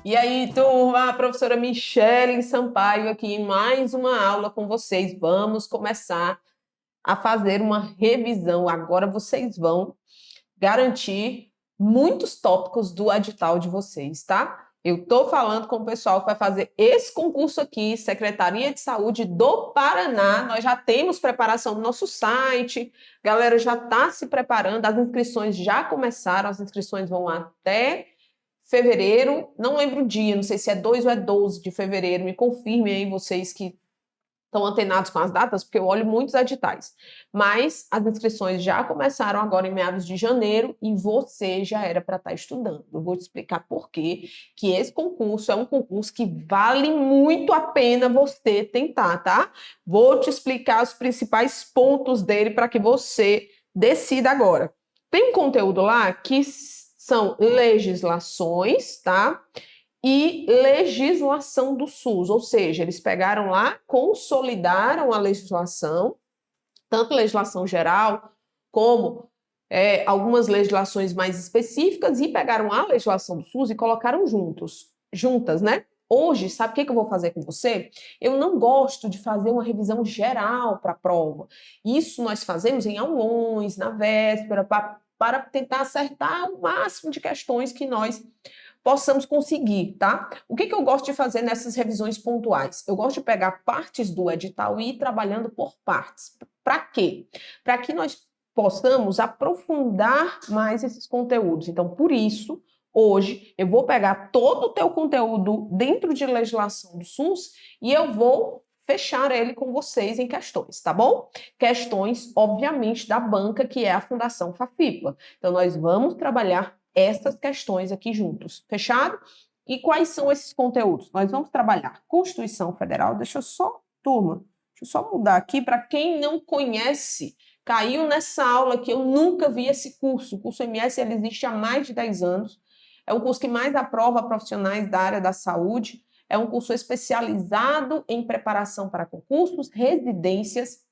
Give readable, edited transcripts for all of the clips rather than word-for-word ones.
E aí, turma, a professora Michele Sampaio aqui em mais uma aula com vocês. Vamos começar a fazer uma revisão. Agora vocês vão garantir muitos tópicos do edital de vocês, tá? Eu estou falando com o pessoal que vai fazer esse concurso aqui, Secretaria de Saúde do Paraná. Nós já temos preparação no nosso site, a galera já está se preparando, as inscrições já começaram, as inscrições vão até fevereiro, não lembro o dia, não sei se é 2 ou é 12 de fevereiro, me confirmem aí vocês que estão antenados com as datas, porque eu olho muitos editais. Mas as inscrições já começaram agora em meados de janeiro e você já era para estar estudando. Eu vou te explicar por quê, que esse concurso é um concurso que vale muito a pena você tentar, tá? Vou te explicar os principais pontos dele para que você decida agora. Tem um conteúdo lá que são legislações, tá? E legislação do SUS, ou seja, eles pegaram lá, consolidaram a legislação, tanto legislação geral como algumas legislações mais específicas, e pegaram a legislação do SUS e colocaram juntas, né? Hoje, sabe o que eu vou fazer com você? Eu não gosto de fazer uma revisão geral para a prova. Isso nós fazemos em aulões, na véspera, para tentar acertar o máximo de questões que nós possamos conseguir, tá? O que eu gosto de fazer nessas revisões pontuais? Eu gosto de pegar partes do edital e ir trabalhando por partes. Para quê? Para que nós possamos aprofundar mais esses conteúdos. Então, por isso, hoje, eu vou pegar todo o teu conteúdo dentro de legislação do SUS e eu vou fechar ele com vocês em questões, tá bom? Questões, obviamente, da banca, que é a Fundação FAFIPA. Então, nós vamos trabalhar essas questões aqui juntos, fechado? E quais são esses conteúdos? Nós vamos trabalhar Constituição Federal, turma, deixa eu só mudar aqui para quem não conhece, caiu nessa aula que eu nunca vi esse curso. O curso MS ele existe há mais de 10 anos, é um curso que mais aprova profissionais da área da saúde, é um curso especializado em preparação para concursos, residências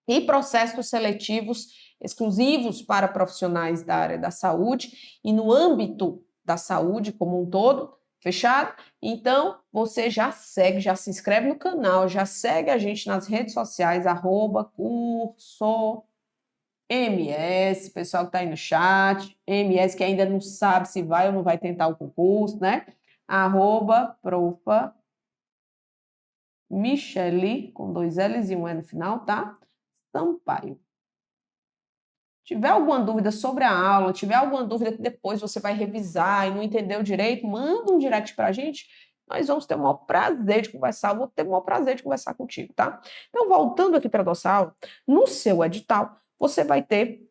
e processos seletivos exclusivos para profissionais da área da saúde e no âmbito da saúde como um todo, fechado? Então, você já segue, já se inscreve no canal, já segue a gente nas redes sociais, @curso MS, pessoal que está aí no chat, MS que ainda não sabe se vai ou não vai tentar o concurso, né? @profa Michele, com 2 L's e um E no final, tá? Sampaio. Tiver alguma dúvida sobre a aula, tiver alguma dúvida que depois você vai revisar e não entendeu direito, manda um direct pra gente, nós vamos ter o maior prazer de conversar, eu vou ter o maior prazer de conversar contigo, tá? Então, voltando aqui para a nossa aula, no seu edital, você vai ter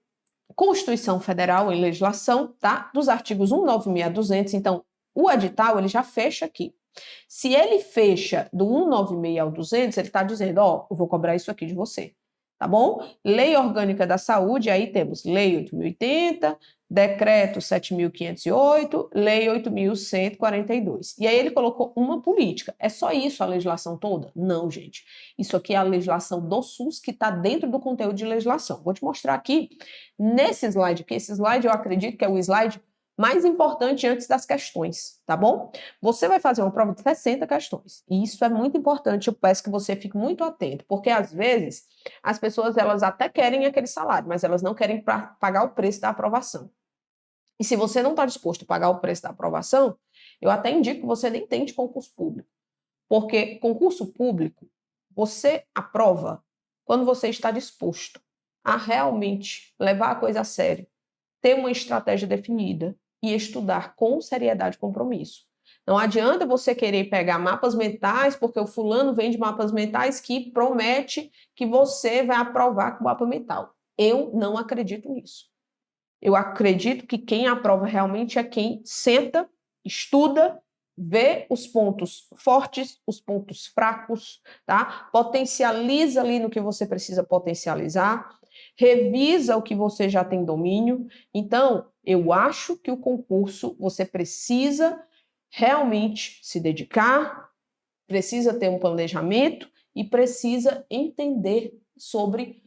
Constituição Federal e legislação, tá? Dos artigos 196 a 200, então, o edital, ele já fecha aqui. Se ele fecha do 196 ao 200, ele está dizendo, ó, eu vou cobrar isso aqui de você. Tá bom? Lei Orgânica da Saúde, aí temos Lei 8.080, Decreto 7.508, Lei 8.142. E aí ele colocou uma política. É só isso a legislação toda? Não, gente. Isso aqui é a legislação do SUS que está dentro do conteúdo de legislação. Vou te mostrar aqui, nesse slide aqui. Esse slide eu acredito que é o slide mais importante antes das questões, tá bom? Você vai fazer uma prova de 60 questões, e isso é muito importante, eu peço que você fique muito atento, porque às vezes as pessoas elas até querem aquele salário, mas elas não querem pagar o preço da aprovação. E se você não está disposto a pagar o preço da aprovação, eu até indico que você nem tente concurso público, porque concurso público você aprova quando você está disposto a realmente levar a coisa a sério, ter uma estratégia definida e estudar com seriedade e compromisso. Não adianta você querer pegar mapas mentais, porque o fulano vende mapas mentais que promete que você vai aprovar com o mapa mental. Eu não acredito nisso. Eu acredito que quem aprova realmente é quem senta, estuda, vê os pontos fortes, os pontos fracos, tá? Potencializa ali no que você precisa potencializar, revisa o que você já tem domínio. Então, eu acho que o concurso você precisa realmente se dedicar, precisa ter um planejamento e precisa entender sobre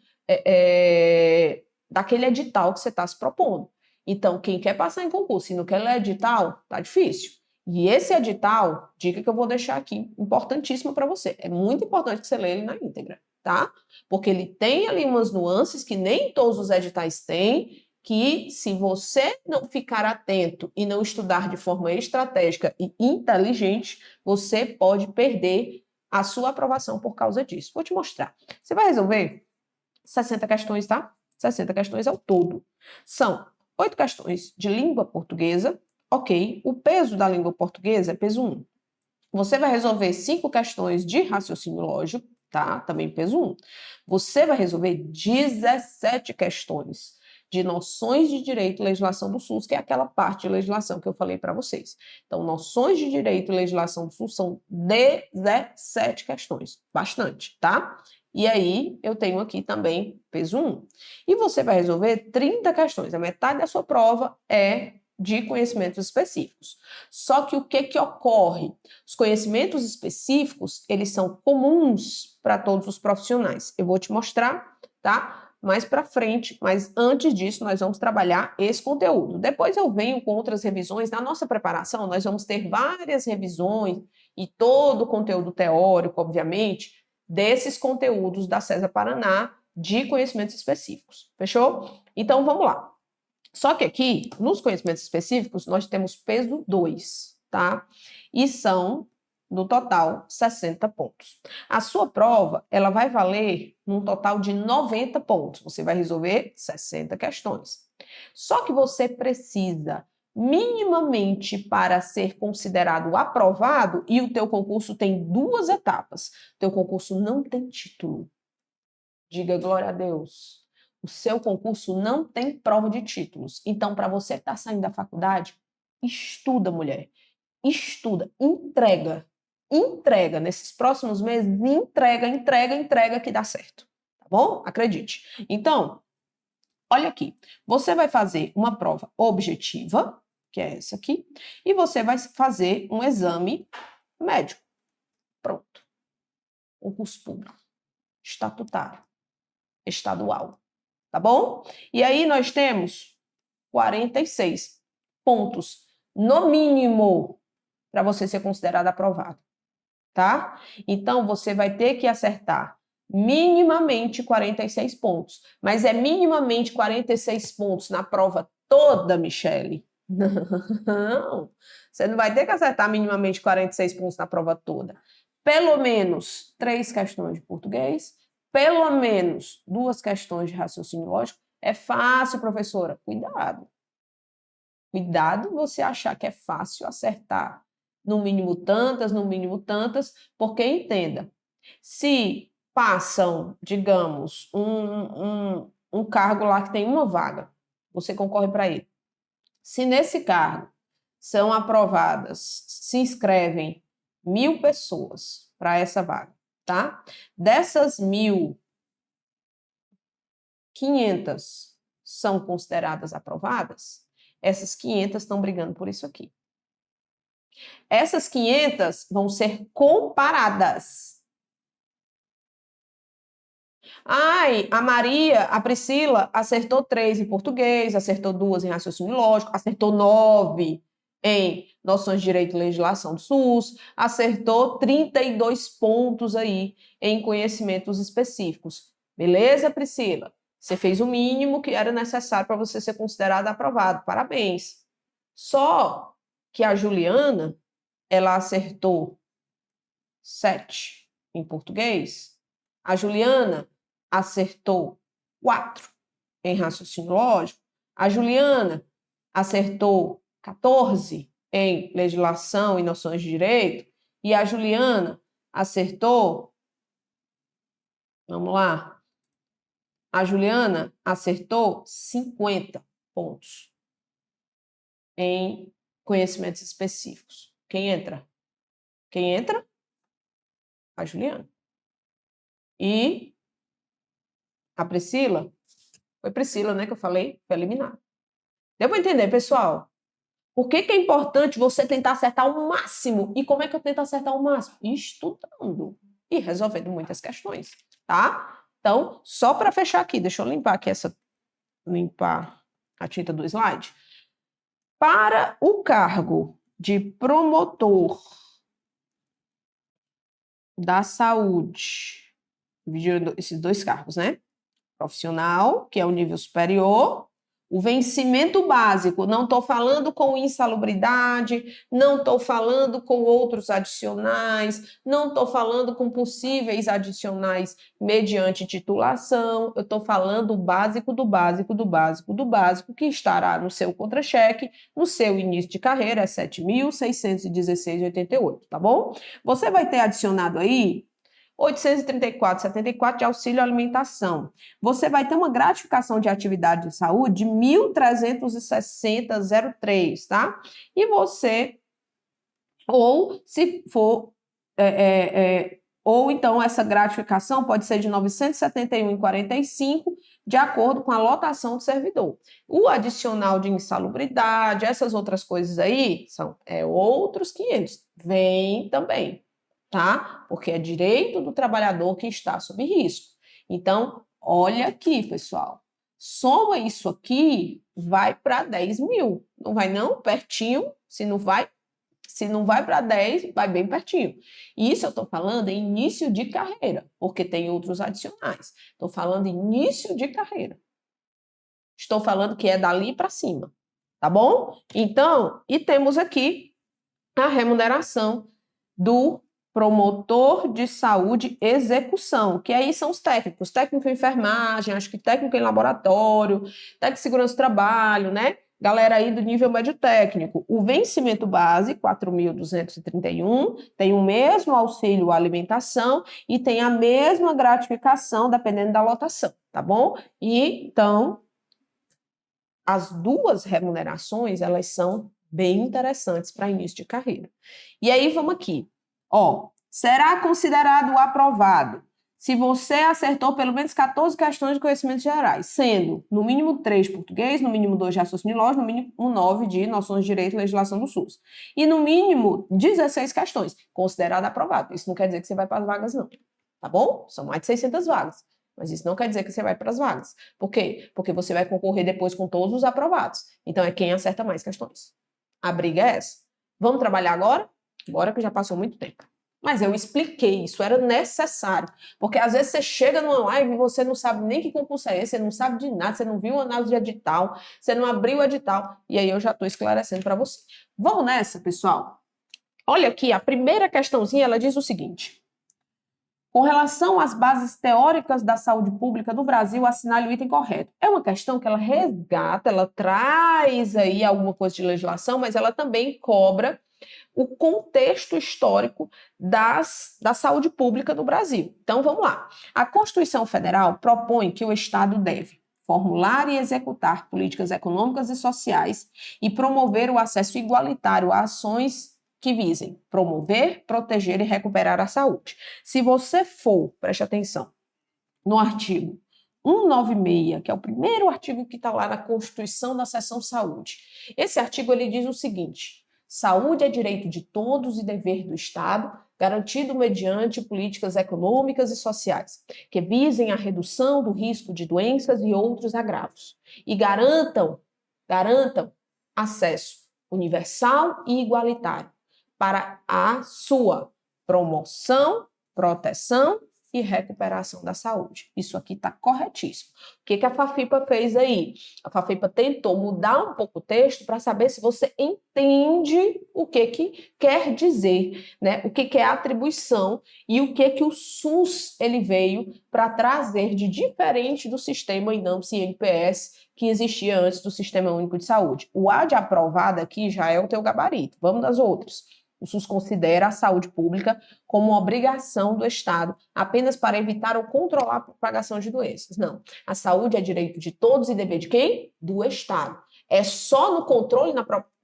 daquele edital que você está se propondo. Então, quem quer passar em concurso e não quer ler edital, tá difícil. E esse edital, dica que eu vou deixar aqui, importantíssima para você. É muito importante que você leia ele na íntegra, tá? Porque ele tem ali umas nuances que nem todos os editais têm, que se você não ficar atento e não estudar de forma estratégica e inteligente, você pode perder a sua aprovação por causa disso. Vou te mostrar. Você vai resolver 60 questões, tá? 60 questões ao todo. São 8 questões de língua portuguesa, ok? O peso da língua portuguesa é peso 1. Você vai resolver 5 questões de raciocínio lógico, tá? Também peso 1. Você vai resolver 17 questões de noções de direito e legislação do SUS, que é aquela parte de legislação que eu falei para vocês. Então, noções de direito e legislação do SUS são 17 questões. Bastante, tá? E aí, eu tenho aqui também peso 1. E você vai resolver 30 questões. A metade da sua prova é de conhecimentos específicos. Só que o que ocorre? Os conhecimentos específicos, eles são comuns para todos os profissionais. Eu vou te mostrar, tá? Mais para frente, mas antes disso, nós vamos trabalhar esse conteúdo. Depois eu venho com outras revisões. Na nossa preparação, nós vamos ter várias revisões e todo o conteúdo teórico, obviamente, desses conteúdos da César Paraná de conhecimentos específicos. Fechou? Então, vamos lá. Só que aqui, nos conhecimentos específicos, nós temos peso 2, tá? E são, no total, 60 pontos. A sua prova, ela vai valer num total de 90 pontos. Você vai resolver 60 questões. Só que você precisa, minimamente, para ser considerado aprovado, e o teu concurso tem 2 etapas. O teu concurso não tem título. Diga glória a Deus. O seu concurso não tem prova de títulos. Então, para você que está saindo da faculdade, estuda, mulher. Estuda, entrega. Entrega. Nesses próximos meses, entrega que dá certo. Tá bom? Acredite. Então, olha aqui. Você vai fazer uma prova objetiva, que é essa aqui, e você vai fazer um exame médico. Pronto. Concurso público. Estatutário. Estadual. Tá bom? E aí nós temos 46 pontos, no mínimo, para você ser considerado aprovado, tá? Então, você vai ter que acertar minimamente 46 pontos. Mas é minimamente 46 pontos na prova toda, Michele? Não, você não vai ter que acertar minimamente 46 pontos na prova toda. Pelo menos 3 questões de português, pelo menos 2 questões de raciocínio lógico. É fácil, professora. Cuidado. Cuidado você achar que é fácil acertar no mínimo tantas, porque entenda, se passam, digamos, um cargo lá que tem uma vaga, você concorre para ele. Se nesse cargo são aprovadas, se inscrevem 1.000 pessoas para essa vaga, tá? Dessas 1.000, 500 são consideradas aprovadas, essas 500 estão brigando por isso aqui. Essas 500 vão ser comparadas. Ai, a Maria, a Priscila acertou 3 em português, acertou 2 em raciocínio lógico, acertou 9 em noções de direito e legislação do SUS, acertou 32 pontos aí em conhecimentos específicos. Beleza, Priscila? Você fez o mínimo que era necessário para você ser considerado aprovado. Parabéns. Só que a Juliana, ela acertou 7 em português A Juliana acertou 4 em raciocínio lógico. A Juliana acertou 14 em legislação e noções de direito. E a Juliana acertou, vamos lá, a Juliana acertou 50 pontos em conhecimentos específicos. Quem entra? Quem entra? A Juliana. E a Priscila? Foi Priscila, né, que eu falei? Foi eliminada. Deu para entender, pessoal? Por que é importante você tentar acertar o máximo? E como é que eu tento acertar o máximo? Estudando e resolvendo muitas questões, tá? Então, só para fechar aqui, deixa eu limpar aqui limpar a tinta do slide. Para o cargo de promotor da saúde, dividindo esses 2 cargos, né? Profissional, que é o nível superior, o vencimento básico, não estou falando com insalubridade, não estou falando com outros adicionais, não estou falando com possíveis adicionais mediante titulação, eu estou falando do básico, do básico, do básico, do básico, que estará no seu contra-cheque, no seu início de carreira, é 7.616,88, tá bom? Você vai ter adicionado aí 834,74 de auxílio alimentação. Você vai ter uma gratificação de atividade de saúde de 1.360,03, tá? E você, ou se for, ou então essa gratificação pode ser de 971,45, de acordo com a lotação do servidor. O adicional de insalubridade, essas outras coisas aí, são outros 500. Vem também, tá? Porque é direito do trabalhador que está sob risco. Então, olha aqui, pessoal. Soma isso aqui, vai para 10 mil. Não vai não? Pertinho. Se não vai para 10, vai bem pertinho. Isso eu estou falando em início de carreira, porque tem outros adicionais. Estou falando início de carreira. Estou falando que é dali para cima, tá bom? Então, e temos aqui a remuneração do promotor de saúde execução, que aí são os técnicos, técnico em enfermagem, acho que técnico em laboratório, técnico de segurança do trabalho, né? Galera aí do nível médio técnico. O vencimento base, 4.231, tem o mesmo auxílio alimentação e tem a mesma gratificação, dependendo da lotação, tá bom? E, então, as 2 remunerações, elas são bem interessantes para início de carreira. E aí, vamos aqui. Ó, será considerado aprovado se você acertou pelo menos 14 questões de conhecimentos gerais, sendo no mínimo 3 de português, no mínimo 2 de raciocínio lógico, no mínimo 9 de noções de direito e legislação do SUS. E no mínimo 16 questões, considerado aprovado. Isso não quer dizer que você vai para as vagas, não. Tá bom? São mais de 600 vagas. Mas isso não quer dizer que você vai para as vagas. Por quê? Porque você vai concorrer depois com todos os aprovados. Então, é quem acerta mais questões. A briga é essa. Vamos trabalhar agora? Bora que já passou muito tempo. Mas eu expliquei, isso era necessário. Porque às vezes você chega numa live e você não sabe nem que concurso é esse, você não sabe de nada, você não viu a análise de edital, você não abriu o edital, e aí eu já estou esclarecendo para você. Vamos nessa, pessoal? Olha aqui, a primeira questãozinha, ela diz o seguinte: com relação às bases teóricas da saúde pública do Brasil, assinale o item correto. É uma questão que ela resgata, ela traz aí alguma coisa de legislação, mas ela também cobra o contexto histórico da saúde pública do Brasil. Então, vamos lá. A Constituição Federal propõe que o Estado deve formular e executar políticas econômicas e sociais e promover o acesso igualitário a ações que visem promover, proteger e recuperar a saúde. Se você for, preste atenção, no artigo 196, que é o primeiro artigo que está lá na Constituição da seção Saúde, esse artigo ele diz o seguinte: saúde é direito de todos e dever do Estado, garantido mediante políticas econômicas e sociais, que visem a redução do risco de doenças e outros agravos, e garantam acesso universal e igualitário para a sua promoção, proteção e recuperação da saúde. Isso aqui está corretíssimo. O que a FAFIPA fez aí? A FAFIPA tentou mudar um pouco o texto para saber se você entende o que quer dizer, né? O que é atribuição e o que o SUS ele veio para trazer de diferente do sistema INAMPS e INPS que existia antes do Sistema Único de Saúde. O A de aprovado aqui já é o teu gabarito. Vamos das outras. O SUS considera a saúde pública como uma obrigação do Estado apenas para evitar ou controlar a propagação de doenças. Não. A saúde é direito de todos e dever de quem? Do Estado. É só no controle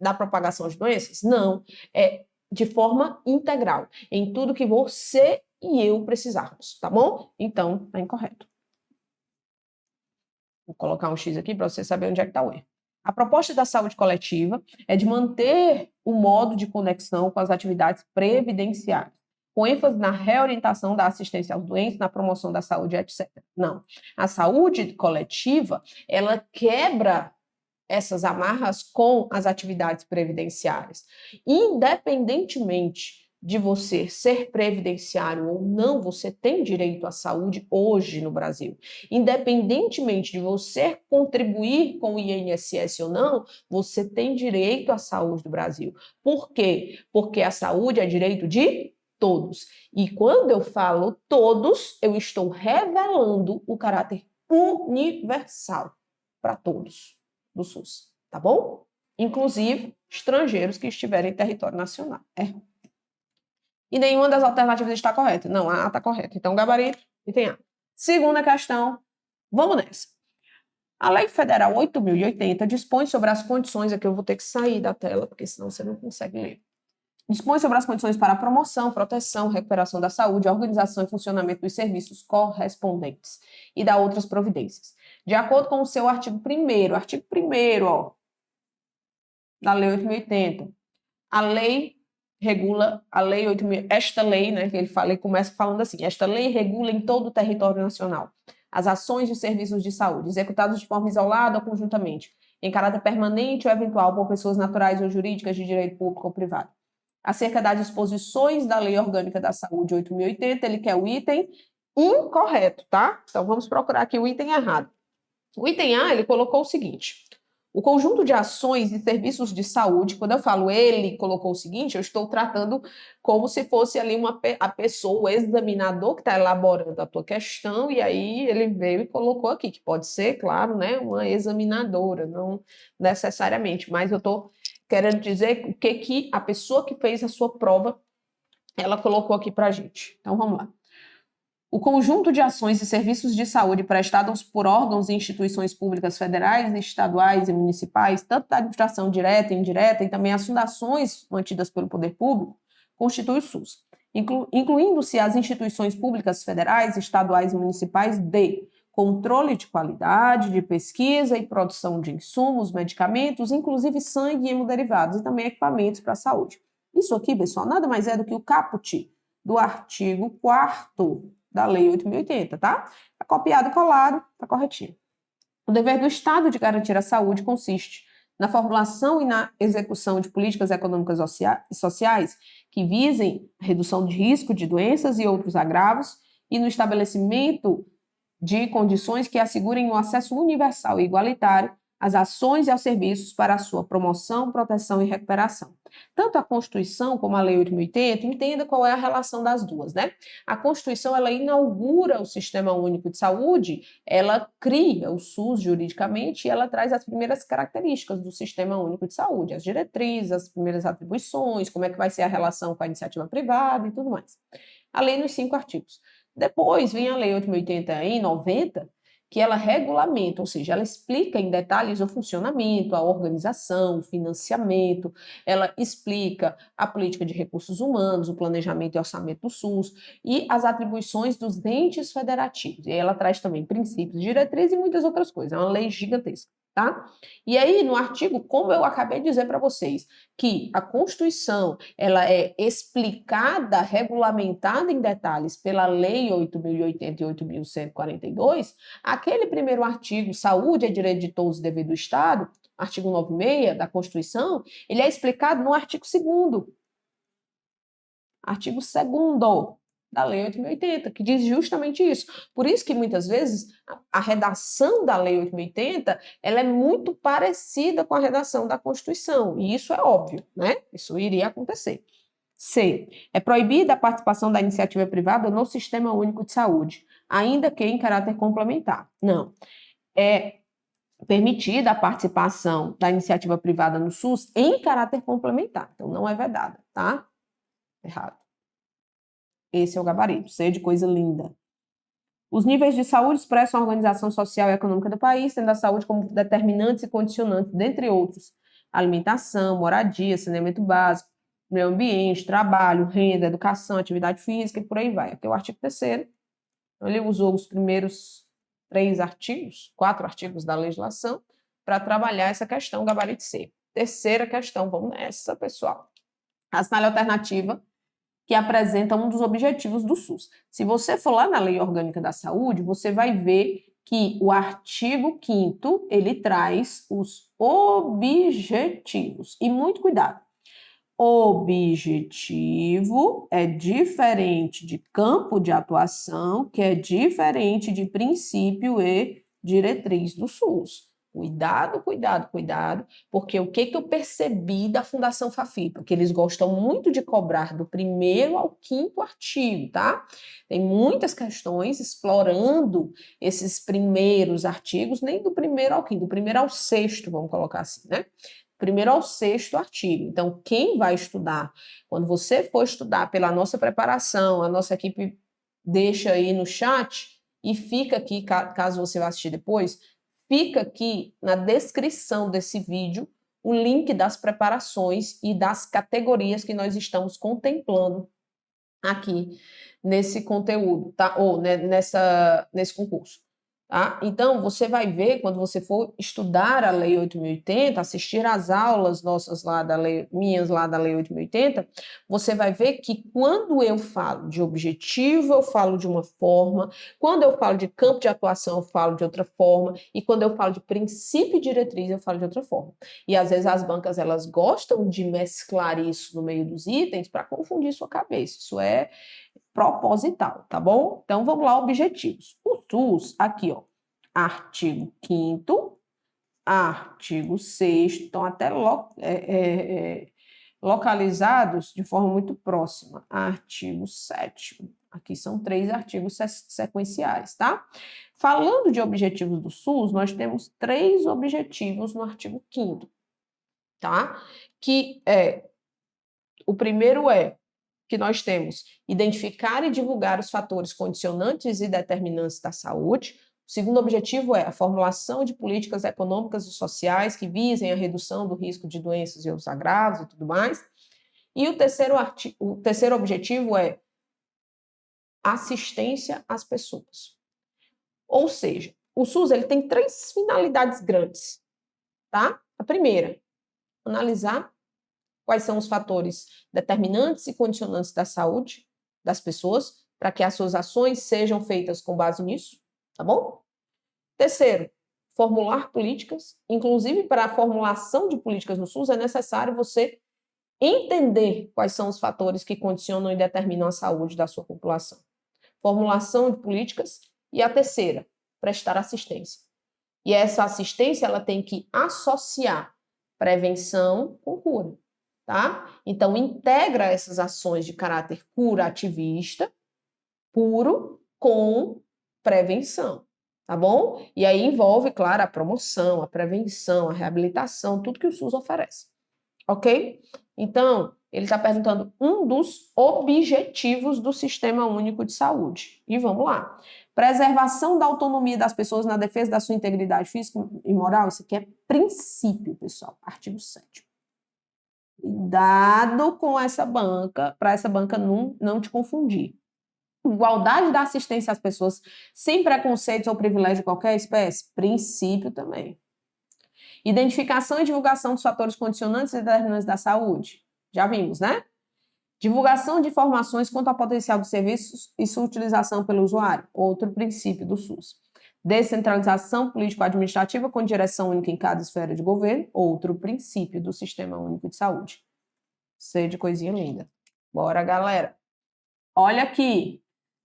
da propagação de doenças? Não. É de forma integral, em tudo que você e eu precisarmos, tá bom? Então, tá incorreto. Vou colocar um X aqui para você saber onde é que está o erro. A proposta da saúde coletiva é de manter o modo de conexão com as atividades previdenciárias, com ênfase na reorientação da assistência aos doentes, na promoção da saúde, etc. Não. A saúde coletiva, ela quebra essas amarras com as atividades previdenciárias. Independentemente de você ser previdenciário ou não, você tem direito à saúde hoje no Brasil. Independentemente de você contribuir com o INSS ou não, você tem direito à saúde do Brasil. Por quê? Porque a saúde é direito de todos. E quando eu falo todos, eu estou revelando o caráter universal para todos do SUS, tá bom? Inclusive estrangeiros que estiverem em território nacional. E nenhuma das alternativas está correta. Não, a A está correta. Então, gabarito, item A. Segunda questão, vamos nessa. A Lei Federal 8.080 dispõe sobre as condições, aqui eu vou ter que sair da tela, porque senão você não consegue ler. Dispõe sobre as condições para a promoção, proteção, recuperação da saúde, organização e funcionamento dos serviços correspondentes e da outras providências. De acordo com o seu artigo 1º, da Lei 8.080, a lei regula, a lei 8.000, esta lei, né, que ele começa falando assim, esta lei regula em todo o território nacional as ações e serviços de saúde, executados de forma isolada ou conjuntamente, em caráter permanente ou eventual por pessoas naturais ou jurídicas de direito público ou privado. Acerca das disposições da Lei Orgânica da Saúde 8.080, ele quer o item incorreto, tá? Então, vamos procurar aqui o item errado. O item A, ele colocou o seguinte: o conjunto de ações e serviços de saúde, quando eu falo ele colocou o seguinte, eu estou tratando como se fosse ali a pessoa, o examinador que está elaborando a tua questão, e aí ele veio e colocou aqui, que pode ser, claro, né, uma examinadora, não necessariamente, mas eu estou querendo dizer o que a pessoa que fez a sua prova, ela colocou aqui para a gente. Então, vamos lá. O conjunto de ações e serviços de saúde prestados por órgãos e instituições públicas federais, estaduais e municipais, tanto da administração direta e indireta, e também as fundações mantidas pelo poder público, constitui o SUS, incluindo-se as instituições públicas federais, estaduais e municipais de controle de qualidade, de pesquisa e produção de insumos, medicamentos, inclusive sangue e hemoderivados, e também equipamentos para a saúde. Isso aqui, pessoal, nada mais é do que o caput do artigo 4º da Lei 8.080, tá? Tá copiado e colado, tá corretinho. O dever do Estado de garantir a saúde consiste na formulação e na execução de políticas econômicas e sociais que visem a redução de risco de doenças e outros agravos e no estabelecimento de condições que assegurem o acesso universal e igualitário às ações e aos serviços para a sua promoção, proteção e recuperação. Tanto a Constituição como a Lei 8.080, entenda qual é a relação das duas, né? A Constituição, ela inaugura o Sistema Único de Saúde, ela cria o SUS juridicamente e ela traz as primeiras características do Sistema Único de Saúde, as diretrizes, as primeiras atribuições, como é que vai ser a relação com a iniciativa privada e tudo mais. A lei nos 5 artigos. Depois vem a Lei 8.080 em 90, que ela regulamenta, ou seja, ela explica em detalhes o funcionamento, a organização, o financiamento, ela explica a política de recursos humanos, o planejamento e orçamento do SUS e as atribuições dos entes federativos. E aí ela traz também princípios, diretrizes e muitas outras coisas. É uma lei gigantesca, tá? E aí, no artigo, como eu acabei de dizer para vocês, que a Constituição ela é explicada, regulamentada em detalhes pela Lei 8.080 e 8.142, aquele primeiro artigo, saúde é direito de todos e dever do Estado, artigo 96 da Constituição, ele é explicado no artigo 2º. Artigo 2º. da Lei 8.080, que diz justamente isso. Por isso que, muitas vezes, a redação da Lei 8.080, ela é muito parecida com a redação da Constituição, e isso é óbvio, né? Isso iria acontecer. C. É proibida a participação da iniciativa privada no Sistema Único de Saúde, ainda que em caráter complementar. Não. É permitida a participação da iniciativa privada no SUS em caráter complementar. Então, não é vedada, tá? Errado. Esse é o gabarito. C de coisa linda. Os níveis de saúde expressam a organização social e econômica do país, tendo a saúde como determinantes e condicionantes, dentre outros, alimentação, moradia, saneamento básico, meio ambiente, trabalho, renda, educação, atividade física e por aí vai. Aqui é o artigo 3º. Ele usou os primeiros 4 artigos da legislação para trabalhar essa questão gabarito C. Terceira questão, vamos nessa, pessoal. Assinale a alternativa que apresenta um dos objetivos do SUS. Se você for lá na Lei Orgânica da Saúde, você vai ver que o artigo 5º, ele traz os objetivos. E muito cuidado. Objetivo é diferente de campo de atuação, que é diferente de princípio e diretriz do SUS. Cuidado, cuidado, cuidado, porque o que eu percebi da Fundação Fafipa? Que eles gostam muito de cobrar do 1º ao 5º artigo, tá? Tem muitas questões explorando esses primeiros artigos, nem do 1º ao 5º, do 1º ao 6º, vamos colocar assim, né? 1º ao 6º artigo. Então, quem vai estudar, quando você for estudar pela nossa preparação, a nossa equipe deixa aí no chat e fica aqui, caso você vá assistir depois, fica aqui na descrição desse vídeo o link das preparações e das categorias que nós estamos contemplando aqui nesse conteúdo, tá? Ou né, nesse concurso. Tá? Então, você vai ver, quando você for estudar a Lei 8.080, assistir às aulas nossas lá da Lei, minhas lá da Lei 8.080, você vai ver que quando eu falo de objetivo, eu falo de uma forma, quando eu falo de campo de atuação, eu falo de outra forma, e quando eu falo de princípio e diretriz, eu falo de outra forma. E às vezes as bancas, elas gostam de mesclar isso no meio dos itens para confundir sua cabeça. Isso é proposital, tá bom? Então, vamos lá, objetivos. O SUS, aqui, ó, artigo 5º, artigo 6º, estão até localizados de forma muito próxima. Artigo 7º. Aqui são 3 artigos sequenciais, tá? Falando de objetivos do SUS, nós temos 3 objetivos no artigo 5º, tá? Que o primeiro que nós temos identificar e divulgar os fatores condicionantes e determinantes da saúde. O segundo objetivo é a formulação de políticas econômicas e sociais que visem a redução do risco de doenças e outros agravos e tudo mais. E o terceiro objetivo é assistência às pessoas. Ou seja, o SUS ele tem 3 finalidades grandes, tá? A primeira, analisar quais são os fatores determinantes e condicionantes da saúde das pessoas, para que as suas ações sejam feitas com base nisso, tá bom? Terceiro, formular políticas. Inclusive, para a formulação de políticas no SUS, é necessário você entender quais são os fatores que condicionam e determinam a saúde da sua população. Formulação de políticas. E a terceira, prestar assistência. E essa assistência, ela tem que associar prevenção com cura. Tá? Então, integra essas ações de caráter curativista, puro, com prevenção, tá bom? E aí envolve, claro, a promoção, a prevenção, a reabilitação, tudo que o SUS oferece, ok? Então, ele está perguntando um dos objetivos do Sistema Único de Saúde. E vamos lá. Preservação da autonomia das pessoas na defesa da sua integridade física e moral, isso aqui é princípio, pessoal, artigo 7º. Cuidado com essa banca, para essa banca não te confundir. Igualdade da assistência às pessoas sem preconceitos ou privilégio de qualquer espécie? Princípio também. Identificação e divulgação dos fatores condicionantes e determinantes da saúde? Já vimos, né? Divulgação de informações quanto ao potencial dos serviços e sua utilização pelo usuário? Outro princípio do SUS. Descentralização político-administrativa com direção única em cada esfera de governo, outro princípio do Sistema Único de Saúde. Sei de coisinha linda. Bora, galera. Olha aqui.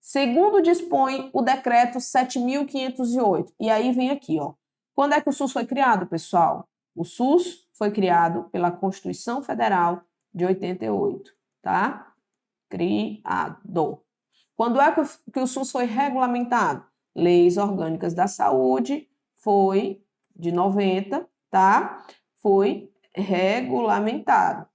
Segundo dispõe o decreto 7.508. E aí vem aqui, ó. Quando é que o SUS foi criado, pessoal? O SUS foi criado pela Constituição Federal de 88, tá? Criado. Quando é que o SUS foi regulamentado? Leis Orgânicas da Saúde foi de 90, tá? Foi regulamentado.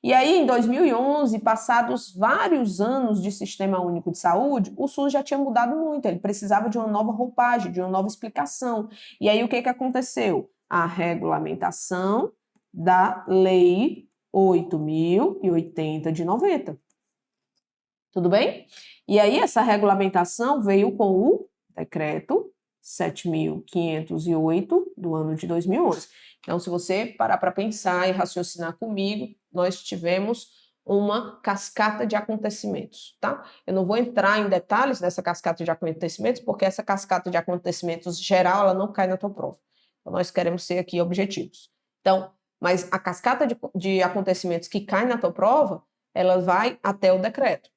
E aí, em 2011, passados vários anos de Sistema Único de Saúde, o SUS já tinha mudado muito, ele precisava de uma nova roupagem, de uma nova explicação. E aí, o que aconteceu? A regulamentação da Lei 8.080 de 90. Tudo bem? E aí, essa regulamentação veio com o Decreto 7.508 do ano de 2011. Então, se você parar para pensar e raciocinar comigo, nós tivemos uma cascata de acontecimentos, tá? Eu não vou entrar em detalhes dessa cascata de acontecimentos, porque essa cascata de acontecimentos geral, ela não cai na tua prova. Então, nós queremos ser aqui objetivos. Então, mas a cascata de acontecimentos que cai na tua prova, ela vai até o decreto.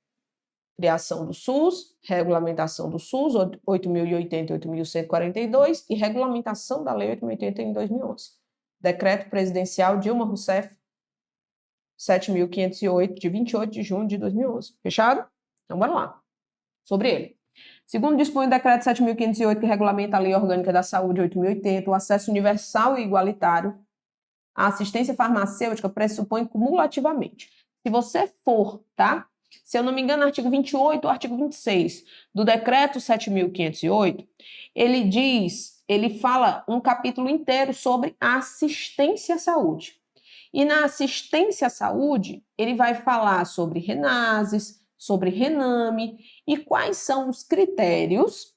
Criação do SUS, regulamentação do SUS, 8.080 e 8.142, e regulamentação da Lei 8.080 em 2011. Decreto Presidencial Dilma Rousseff, 7.508, de 28 de junho de 2011. Fechado? Então, bora lá. Sobre ele. Segundo dispõe o Decreto 7.508, que regulamenta a Lei Orgânica da Saúde 8.080, o acesso universal e igualitário à assistência farmacêutica pressupõe cumulativamente. Se você for, tá? Se eu não me engano, artigo 28 ou artigo 26 do Decreto 7.508, ele fala um capítulo inteiro sobre a assistência à saúde. E na assistência à saúde, ele vai falar sobre RENASES, sobre RENAME e quais são os critérios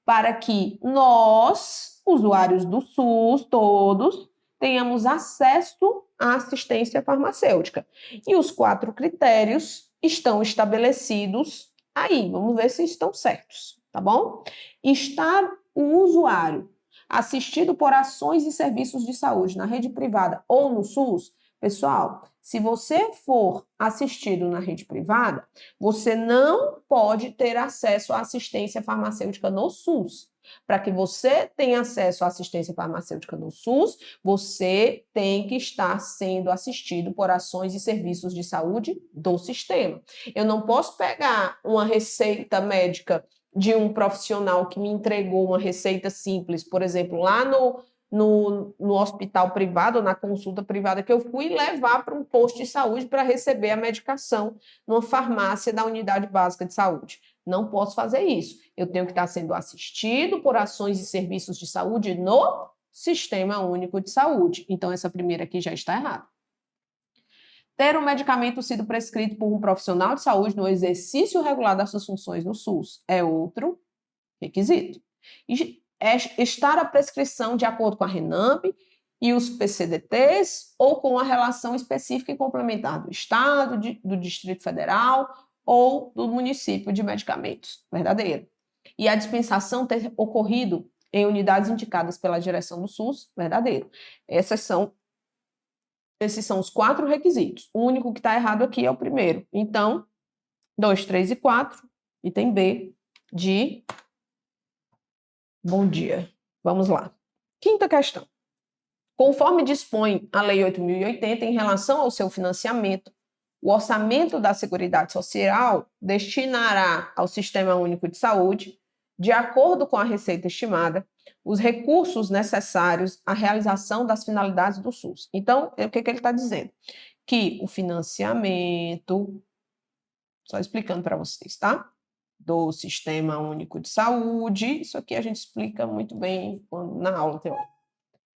para que nós, usuários do SUS, todos, tenhamos acesso à assistência farmacêutica. E os 4 critérios estão estabelecidos aí. Vamos ver se estão certos, tá bom? Estar o usuário assistido por ações e serviços de saúde na rede privada ou no SUS. Pessoal, se você for assistido na rede privada, você não pode ter acesso à assistência farmacêutica no SUS. Para que você tenha acesso à assistência farmacêutica no SUS, você tem que estar sendo assistido por ações e serviços de saúde do sistema. Eu não posso pegar uma receita médica de um profissional que me entregou uma receita simples, por exemplo, lá no hospital privado, ou na consulta privada que eu fui, levar para um posto de saúde para receber a medicação numa farmácia da unidade básica de saúde. Não posso fazer isso. Eu tenho que estar sendo assistido por ações e serviços de saúde no Sistema Único de Saúde. Então, essa primeira aqui já está errada. Ter um medicamento sido prescrito por um profissional de saúde no exercício regular das suas funções no SUS é outro requisito. E estar a prescrição de acordo com a RENAMP e os PCDTs ou com a relação específica e complementar do Estado, do Distrito Federal ou do município de medicamentos. Verdadeiro. E a dispensação ter ocorrido em unidades indicadas pela direção do SUS. Verdadeiro. Esses são os 4 requisitos. O único que está errado aqui é o primeiro. Então, 2, 3 e 4, item B de bom dia. Vamos lá. Quinta questão. Conforme dispõe a Lei 8.080 em relação ao seu financiamento, o orçamento da Seguridade Social destinará ao Sistema Único de Saúde, de acordo com a receita estimada, os recursos necessários à realização das finalidades do SUS. Então, o que ele está dizendo? Que o financiamento, só explicando para vocês, tá? Do Sistema Único de Saúde, isso aqui a gente explica muito bem na aula teórica.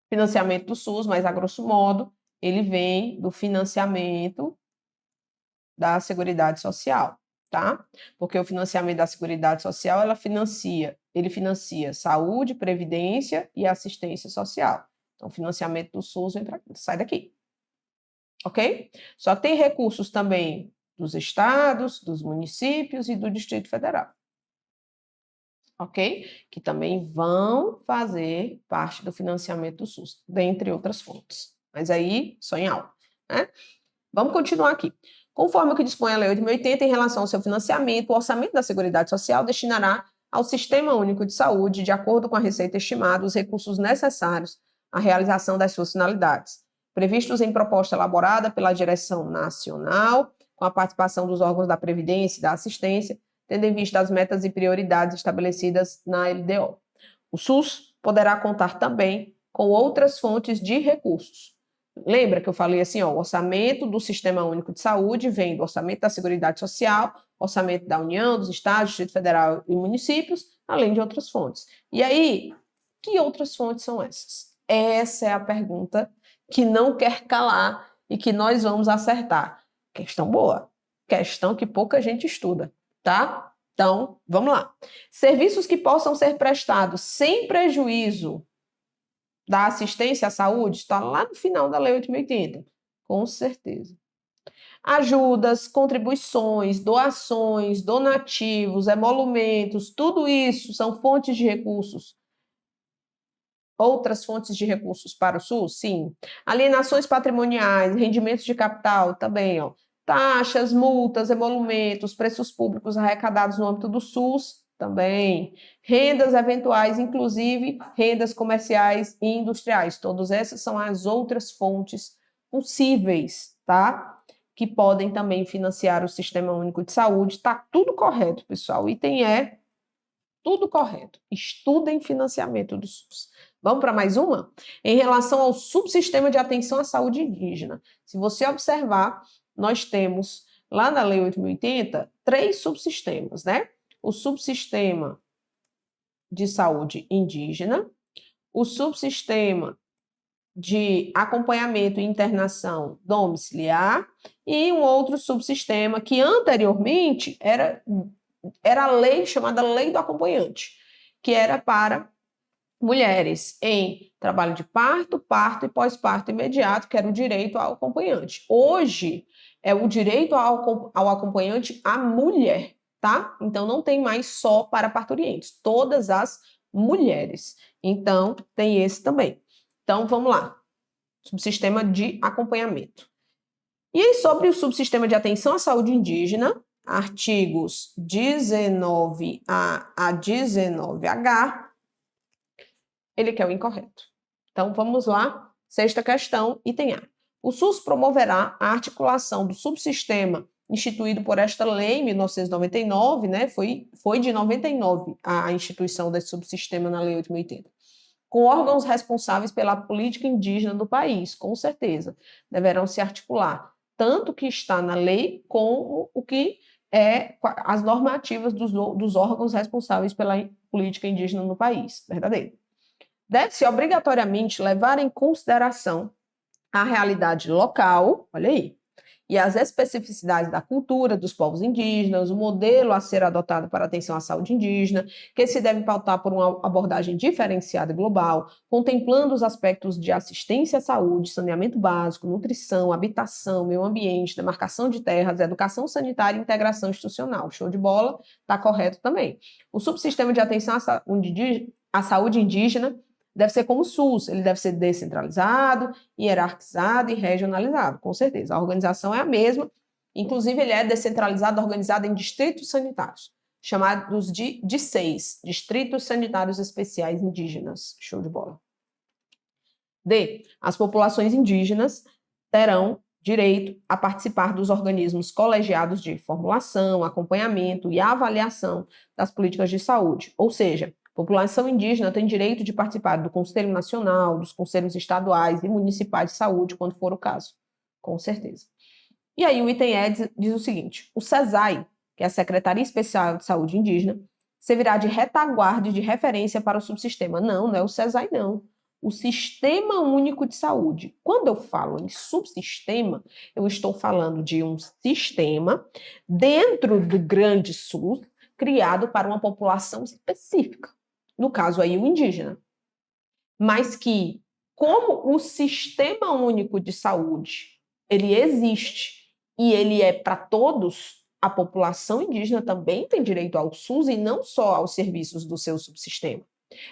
Financiamento do SUS, mas a grosso modo, ele vem do financiamento da Seguridade Social, tá? Porque o financiamento da Seguridade Social, ele financia saúde, previdência e assistência social. Então, o financiamento do SUS sai daqui, ok? Só que tem recursos também dos estados, dos municípios e do Distrito Federal, ok? Que também vão fazer parte do financiamento do SUS, dentre outras fontes. Mas aí, só em aula, né? Vamos continuar aqui. Conforme o que dispõe a Lei 8.080 em relação ao seu financiamento, o orçamento da Seguridade Social destinará ao Sistema Único de Saúde, de acordo com a receita estimada, os recursos necessários à realização das suas finalidades, previstos em proposta elaborada pela Direção Nacional, com a participação dos órgãos da Previdência e da Assistência, tendo em vista as metas e prioridades estabelecidas na LDO. O SUS poderá contar também com outras fontes de recursos. Lembra que eu falei assim, o orçamento do Sistema Único de Saúde vem do orçamento da Seguridade Social, orçamento da União, dos Estados, Distrito Federal e municípios, além de outras fontes. E aí, que outras fontes são essas? Essa é a pergunta que não quer calar e que nós vamos acertar. Questão boa, questão que pouca gente estuda, tá? Então, vamos lá. Serviços que possam ser prestados sem prejuízo da assistência à saúde, está lá no final da Lei 8.080, com certeza. Ajudas, contribuições, doações, donativos, emolumentos, tudo isso são fontes de recursos. Outras fontes de recursos para o SUS? Sim. Alienações patrimoniais, rendimentos de capital, também, Taxas, multas, emolumentos, preços públicos arrecadados no âmbito do SUS, também. Rendas eventuais, inclusive rendas comerciais e industriais. Todas essas são as outras fontes possíveis, tá? Que podem também financiar o Sistema Único de Saúde. Tá tudo correto, pessoal. O item é tudo correto. Estudem financiamento do SUS. Vamos para mais uma? Em relação ao subsistema de atenção à saúde indígena. Se você observar, nós temos lá na Lei 8.080 3 subsistemas, né? O subsistema de saúde indígena, o subsistema de acompanhamento e internação domiciliar e um outro subsistema que anteriormente era a lei chamada Lei do Acompanhante, que era para mulheres em trabalho de parto, parto e pós-parto imediato, que era o direito ao acompanhante. Hoje é o direito ao acompanhante à mulher, tá? Então não tem mais só para parturientes, todas as mulheres. Então tem esse também. Então vamos lá. Subsistema de acompanhamento. E aí sobre o subsistema de atenção à saúde indígena, artigos 19A a 19H, ele quer o incorreto. Então, vamos lá. 6ª questão, item A. O SUS promoverá a articulação do subsistema instituído por esta lei em 1999, né? Foi de 99 a instituição desse subsistema na Lei 8.080, com órgãos responsáveis pela política indígena do país, com certeza. Deverão se articular tanto o que está na lei como o que é as normativas dos órgãos responsáveis pela política indígena no país. Verdadeiro. Deve-se obrigatoriamente levar em consideração a realidade local, olha aí, e as especificidades da cultura dos povos indígenas, o modelo a ser adotado para a atenção à saúde indígena, que se deve pautar por uma abordagem diferenciada e global, contemplando os aspectos de assistência à saúde, saneamento básico, nutrição, habitação, meio ambiente, demarcação de terras, educação sanitária e integração institucional. Show de bola, está correto também. O subsistema de atenção à saúde indígena deve ser como o SUS, ele deve ser descentralizado, hierarquizado e regionalizado, com certeza. A organização é a mesma, inclusive ele é descentralizado, organizado em distritos sanitários, chamados de DISEIs, Distritos Sanitários Especiais Indígenas. Show de bola. D. As populações indígenas terão direito a participar dos organismos colegiados de formulação, acompanhamento e avaliação das políticas de saúde, ou seja, a população indígena tem direito de participar do Conselho Nacional, dos Conselhos Estaduais e Municipais de Saúde, quando for o caso, com certeza. E aí o item E diz o seguinte, o SESAI, que é a Secretaria Especial de Saúde Indígena, servirá de retaguarda e de referência para o subsistema. Não é o SESAI, não. O Sistema Único de Saúde. Quando eu falo em subsistema, eu estou falando de um sistema dentro do grande SUS, criado para uma população específica. No caso aí, o indígena. Mas que, como o Sistema Único de Saúde, ele existe e ele é para todos, a população indígena também tem direito ao SUS e não só aos serviços do seu subsistema.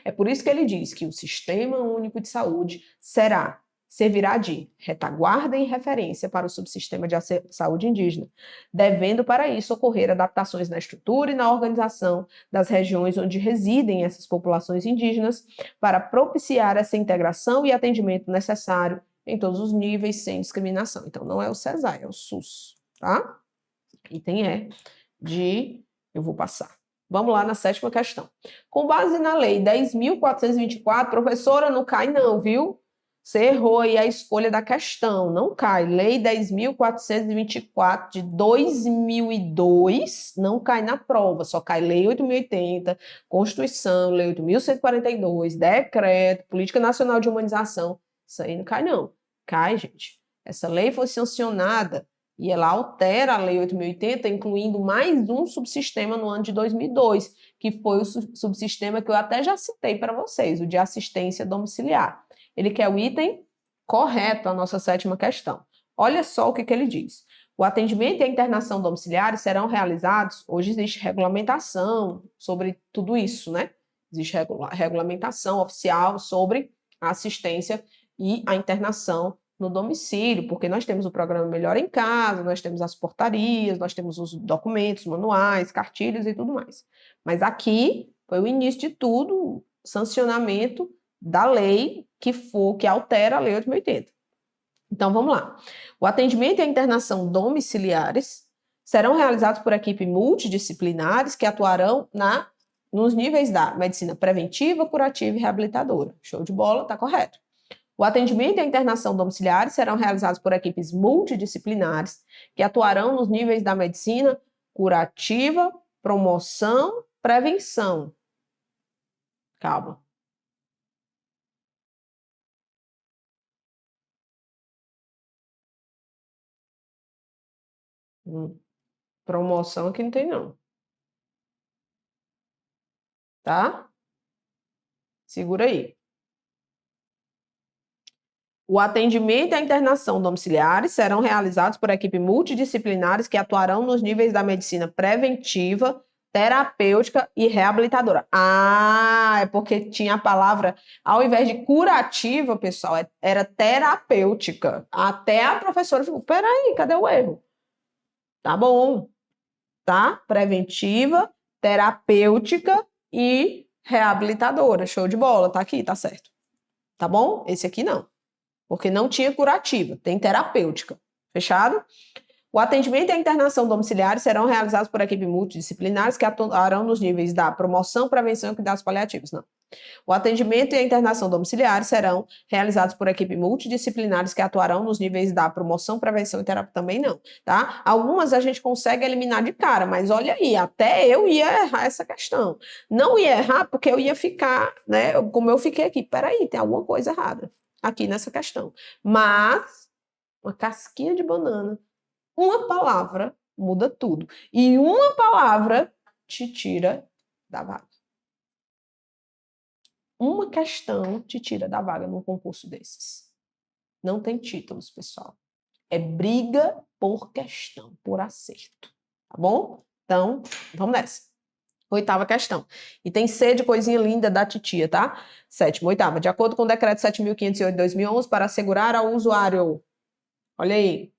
É por isso que ele diz que o Sistema Único de Saúde será servirá de retaguarda e referência para o subsistema de saúde indígena, devendo para isso ocorrer adaptações na estrutura e na organização das regiões onde residem essas populações indígenas, para propiciar essa integração e atendimento necessário em todos os níveis, sem discriminação. Então, não é o CESAI, é o SUS, tá? Item E de... eu vou passar. Vamos lá na 7ª questão. Com base na Lei 10.424, professora, não cai não, viu? Você errou aí a escolha da questão, não cai. Lei 10.424 de 2002 não cai na prova, só cai Lei 8.080, Constituição, Lei 8.142, Decreto, Política Nacional de Humanização. Isso aí não cai não. Cai, gente. Essa lei foi sancionada e ela altera a Lei 8.080, incluindo mais um subsistema no ano de 2002, que foi o subsistema que eu até já citei para vocês, o de assistência domiciliar. Ele quer o item correto, a nossa 7ª questão. Olha só o que ele diz. O atendimento e a internação domiciliares serão realizados, hoje existe regulamentação sobre tudo isso, né? Existe regulamentação oficial sobre a assistência e a internação no domicílio, porque nós temos o programa Melhor em Casa, nós temos as portarias, nós temos os documentos, manuais, cartilhas e tudo mais. Mas aqui foi o início de tudo, sancionamento da lei que altera a Lei 8.080. Então, vamos lá. O atendimento e a internação domiciliares serão realizados por equipe multidisciplinares que atuarão nos níveis da medicina preventiva, curativa e reabilitadora. Show de bola, tá correto. O atendimento e a internação domiciliares serão realizados por equipes multidisciplinares que atuarão nos níveis da medicina curativa, promoção, prevenção. Calma. Promoção aqui não tem não. Tá? Segura aí. O atendimento e a internação domiciliares serão realizados por equipes multidisciplinares que atuarão nos níveis da medicina preventiva, terapêutica e reabilitadora. Ah, é porque tinha a palavra, ao invés de curativa, pessoal, era terapêutica. Até a professora ficou, peraí, cadê o erro? Tá bom, tá? Preventiva, terapêutica e reabilitadora. Show de bola, tá aqui, tá certo. Tá bom? Esse aqui não. Porque não tinha curativa, tem terapêutica. Fechado? O atendimento e a internação domiciliares serão realizados por equipes multidisciplinares que atuarão nos níveis da promoção, prevenção e cuidados paliativos. Não. O atendimento e a internação domiciliares serão realizados por equipes multidisciplinares que atuarão nos níveis da promoção, prevenção e terapia. Também não, tá? Algumas a gente consegue eliminar de cara, mas olha aí, até eu ia errar essa questão. Não ia errar porque eu ia ficar, né, como eu fiquei aqui. Peraí, tem alguma coisa errada aqui nessa questão. Mas, uma casquinha de banana, uma palavra muda tudo. E uma palavra te tira da vaga. Uma questão te tira da vaga num concurso desses. Não tem títulos, pessoal. É briga por questão, por acerto. Tá bom? Então, vamos nessa. 8ª questão. E tem C de coisinha linda da titia, tá? 7ª, 8ª. De acordo com o decreto 7.508 de 2011, para assegurar ao usuário, olha aí,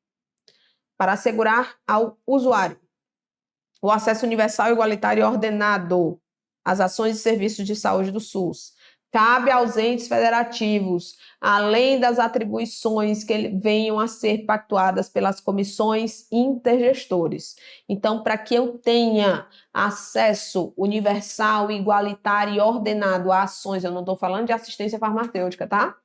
para assegurar ao usuário o acesso universal, igualitário e ordenado às ações e serviços de saúde do SUS, cabe aos entes federativos, além das atribuições que venham a ser pactuadas pelas comissões intergestores. Então, para que eu tenha acesso universal, igualitário e ordenado a ações, eu não estou falando de assistência farmacêutica, tá?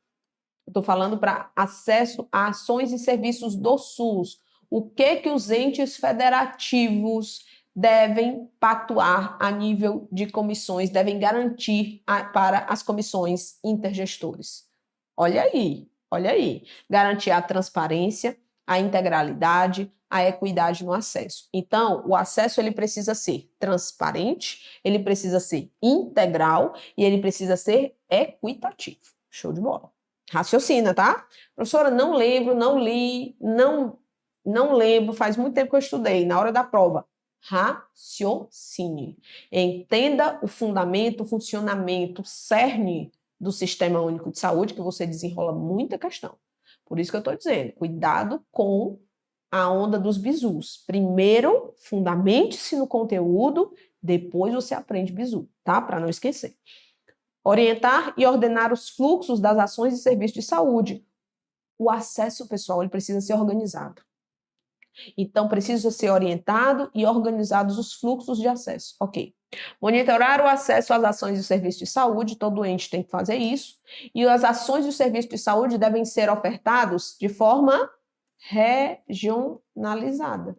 Eu estou falando para acesso a ações e serviços do SUS. O que os entes federativos devem pactuar a nível de comissões, devem garantir para as comissões intergestores? Olha aí, olha aí. Garantir a transparência, a integralidade, a equidade no acesso. Então, o acesso ele precisa ser transparente, ele precisa ser integral e ele precisa ser equitativo. Show de bola. Raciocina, tá? Professora, não lembro, não li, não lembro, faz muito tempo que eu estudei, na hora da prova. Raciocine. Entenda o fundamento, o funcionamento, o cerne do Sistema Único de Saúde, que você desenrola muita questão. Por isso que eu estou dizendo, cuidado com a onda dos bizus. Primeiro, fundamente-se no conteúdo, depois você aprende bizu, tá? Para não esquecer. Orientar e ordenar os fluxos das ações e serviços de saúde. O acesso, pessoal, ele precisa ser organizado. Então, precisa ser orientado e organizados os fluxos de acesso. Ok. Monitorar o acesso às ações e serviços de saúde, todo doente tem que fazer isso. E as ações e serviços de saúde devem ser ofertados de forma regionalizada.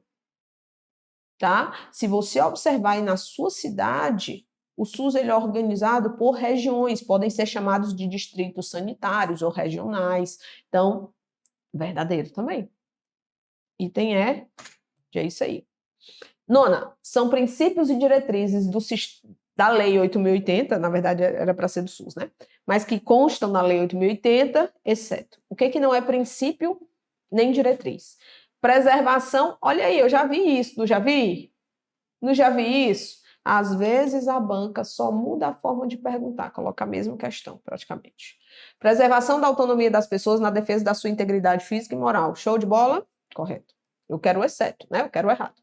Tá? Se você observar aí na sua cidade, o SUS ele é organizado por regiões, podem ser chamados de distritos sanitários ou regionais. Então, verdadeiro também. Item é isso aí. Nona, são princípios e diretrizes da Lei 8.080, na verdade era para ser do SUS, né? Mas que constam na Lei 8.080, exceto. O que não é princípio nem diretriz? Preservação, olha aí, eu já vi isso, não já vi? Não já vi isso? Às vezes a banca só muda a forma de perguntar, coloca a mesma questão, praticamente. Preservação da autonomia das pessoas na defesa da sua integridade física e moral. Show de bola? Correto. Eu quero o exceto, né? Eu quero o errado.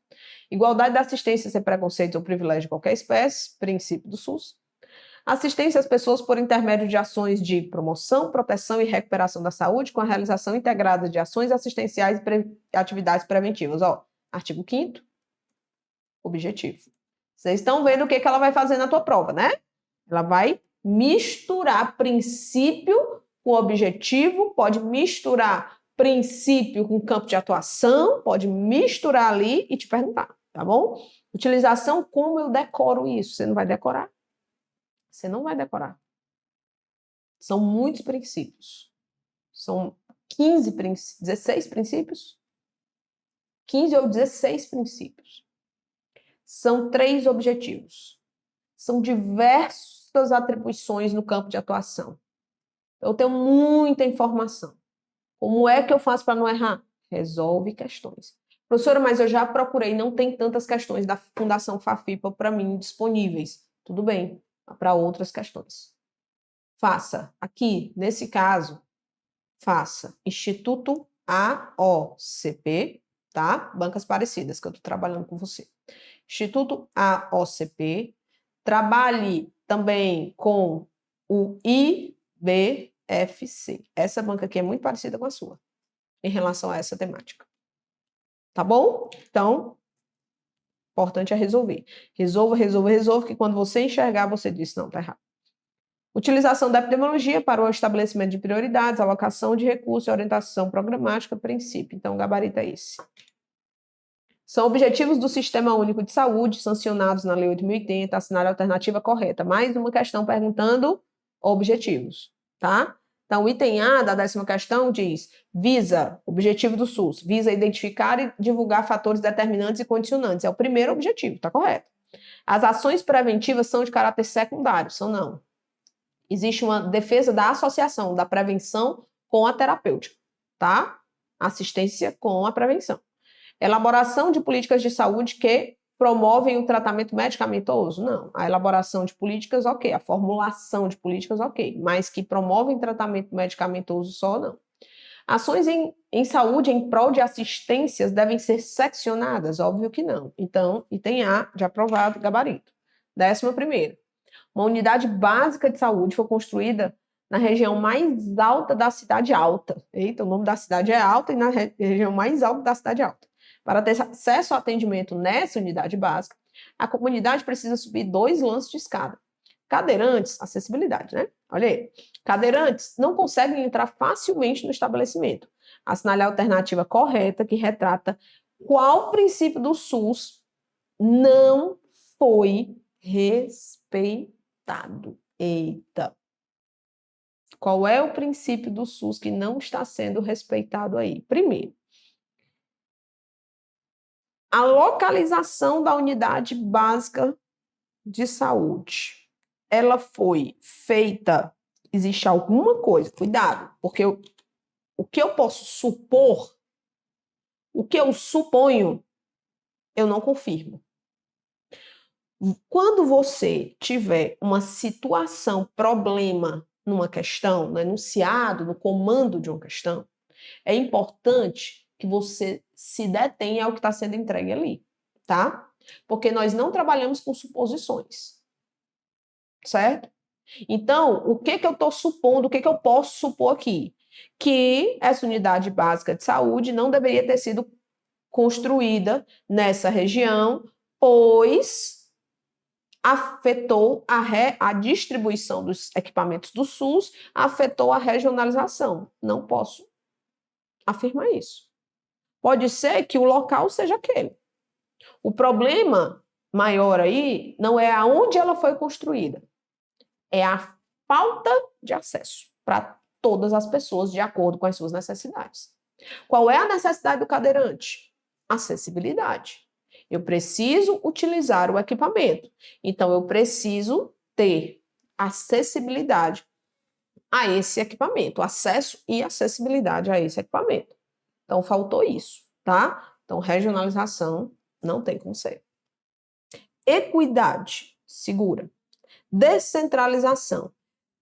Igualdade da assistência sem preconceitos ou privilégio de qualquer espécie, princípio do SUS. Assistência às pessoas por intermédio de ações de promoção, proteção e recuperação da saúde, com a realização integrada de ações assistenciais e atividades preventivas. Ó, artigo 5º, objetivo. Vocês estão vendo o que ela vai fazer na tua prova, né? Ela vai misturar princípio com objetivo, pode misturar princípio com campo de atuação, pode misturar ali e te perguntar, tá bom? Utilização, como eu decoro isso? Você não vai decorar. Você não vai decorar. São muitos princípios. São 16 princípios? 15 ou 16 princípios. São 3 objetivos. São diversas atribuições no campo de atuação. Eu tenho muita informação. Como é que eu faço para não errar? Resolve questões. Professora, mas eu já procurei, não tem tantas questões da Fundação FAFIPA para mim disponíveis. Tudo bem, para outras questões. Faça, aqui, nesse caso, faça Instituto AOCP, tá? Bancas parecidas, que eu estou trabalhando com você. Instituto AOCP, trabalhe também com o IBFC. Essa banca aqui é muito parecida com a sua, em relação a essa temática. Tá bom? Então, importante é resolver. Resolva, que quando você enxergar, você diz, não, tá errado. Utilização da epidemiologia para o estabelecimento de prioridades, alocação de recursos, orientação programática, princípio. Então, o gabarito é esse. São objetivos do Sistema Único de Saúde, sancionados na Lei 8.080, assinar a alternativa correta. Mais uma questão perguntando objetivos, tá? Então, o item A da 10ª questão diz, visa, objetivo do SUS, visa identificar e divulgar fatores determinantes e condicionantes. É o primeiro objetivo, tá correto. As ações preventivas são de caráter secundário, são não. Existe uma defesa da associação da prevenção com a terapêutica, tá? Assistência com a prevenção. Elaboração de políticas de saúde que promovem o tratamento medicamentoso? Não. A elaboração de políticas, ok. A formulação de políticas, ok. Mas que promovem tratamento medicamentoso só, não. Ações em saúde em prol de assistências devem ser seccionadas? Óbvio que não. Então, item A, de aprovado, gabarito. 11ª. Uma unidade básica de saúde foi construída na região mais alta da cidade alta. Eita, o nome da cidade é alta e na região mais alta da cidade alta. Para ter acesso ao atendimento nessa unidade básica, a comunidade precisa subir 2 lances de escada. Cadeirantes, acessibilidade, né? Olha aí. Cadeirantes não conseguem entrar facilmente no estabelecimento. Assinale a alternativa correta que retrata qual princípio do SUS não foi respeitado. Eita! Qual é o princípio do SUS que não está sendo respeitado aí? Primeiro, a localização da unidade básica de saúde. Ela foi feita, existe alguma coisa, cuidado, porque o que eu posso supor, o que eu suponho, eu não confirmo. Quando você tiver uma situação, problema numa questão, no enunciado, no comando de uma questão, É importante que você se detenha ao que está sendo entregue ali, tá? Porque nós não trabalhamos com suposições, certo? Então, o que eu estou supondo, o que eu posso supor aqui? Que essa unidade básica de saúde não deveria ter sido construída nessa região, pois afetou a distribuição dos equipamentos do SUS, afetou a regionalização. Não posso afirmar isso. Pode ser que o local seja aquele. O problema maior aí não é aonde ela foi construída, é a falta de acesso para todas as pessoas de acordo com as suas necessidades. Qual é a necessidade do cadeirante? Acessibilidade. Eu preciso utilizar o equipamento. Então, eu preciso ter acessibilidade a esse equipamento, acesso e acessibilidade a esse equipamento. Então, faltou isso, tá? Então, regionalização não tem como ser. Equidade, segura. Descentralização.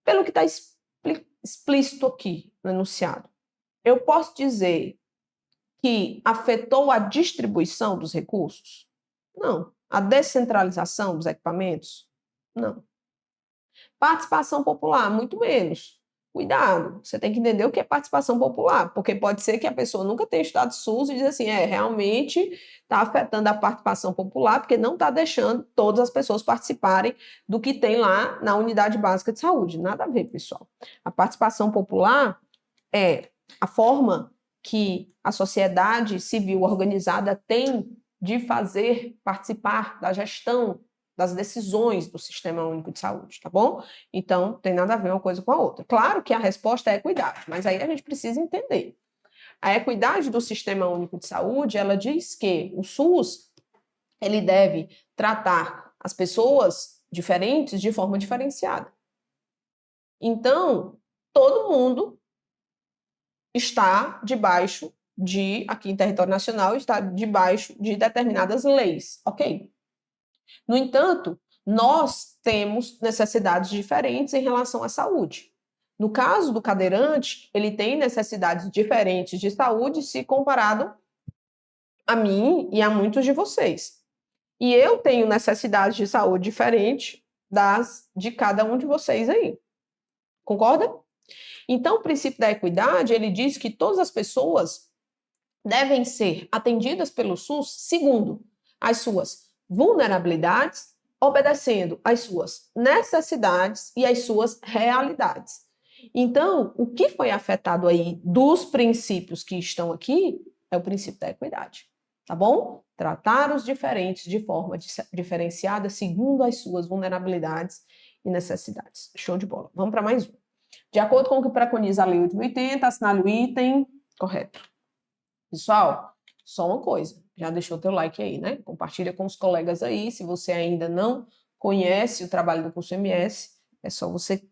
Pelo que está explícito aqui no enunciado, eu posso dizer que afetou a distribuição dos recursos? Não. A descentralização dos equipamentos? Não. Participação popular? Muito menos. Cuidado, você tem que entender o que é participação popular, porque pode ser que a pessoa nunca tenha estudado SUS e diz assim, realmente está afetando a participação popular, porque não está deixando todas as pessoas participarem do que tem lá na unidade básica de saúde. Nada a ver, pessoal. A participação popular é a forma que a sociedade civil organizada tem de fazer participar da gestão das decisões do Sistema Único de Saúde, tá bom? Então, tem nada a ver uma coisa com a outra. Claro que a resposta é equidade, mas aí a gente precisa entender. A equidade do Sistema Único de Saúde, ela diz que o SUS, ele deve tratar as pessoas diferentes de forma diferenciada. Então, todo mundo está debaixo aqui em território nacional, está debaixo de determinadas leis, ok? No entanto, nós temos necessidades diferentes em relação à saúde. No caso do cadeirante, ele tem necessidades diferentes de saúde se comparado a mim e a muitos de vocês. E eu tenho necessidades de saúde diferentes das de cada um de vocês aí. Concorda? Então, o princípio da equidade, ele diz que todas as pessoas devem ser atendidas pelo SUS segundo as suas vulnerabilidades, obedecendo às suas necessidades e às suas realidades. Então, o que foi afetado aí dos princípios que estão aqui é o princípio da equidade, tá bom? Tratar os diferentes de forma diferenciada segundo as suas vulnerabilidades e necessidades. Show de bola. Vamos para mais um. De acordo com o que preconiza a Lei 8.080, assinale o item correto. Pessoal, só uma coisa, já deixou o teu like aí, né? Compartilha com os colegas aí, se você ainda não conhece o trabalho do curso MS, é só você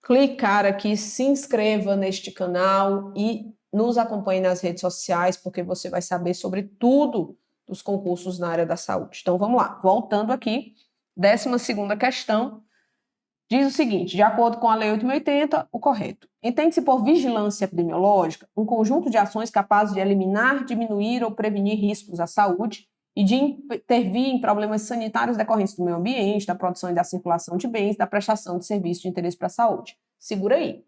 clicar aqui, se inscreva neste canal e nos acompanhe nas redes sociais, porque você vai saber sobre tudo dos concursos na área da saúde. Então, vamos lá, voltando aqui, 12ª questão, diz o seguinte, de acordo com a Lei 8.080, o correto. Entende-se por vigilância epidemiológica um conjunto de ações capazes de eliminar, diminuir ou prevenir riscos à saúde e de intervir em problemas sanitários decorrentes do meio ambiente, da produção e da circulação de bens, da prestação de serviços de interesse para a saúde. Segura aí.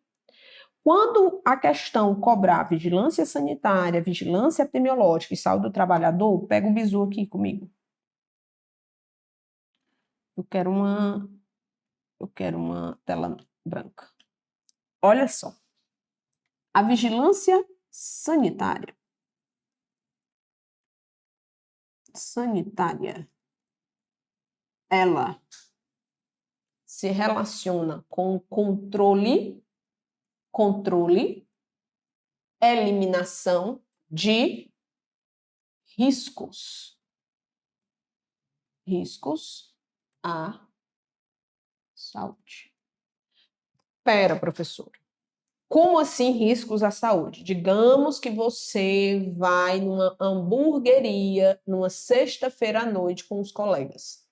Quando a questão cobrar vigilância sanitária, vigilância epidemiológica e saúde do trabalhador, pega o bizu aqui comigo. Eu quero uma tela branca. Olha só. A vigilância sanitária. Ela se relaciona com controle, eliminação de riscos à saúde. Espera, professor. Como assim riscos à saúde? Digamos que você vai numa hamburgueria numa sexta-feira à noite com os colegas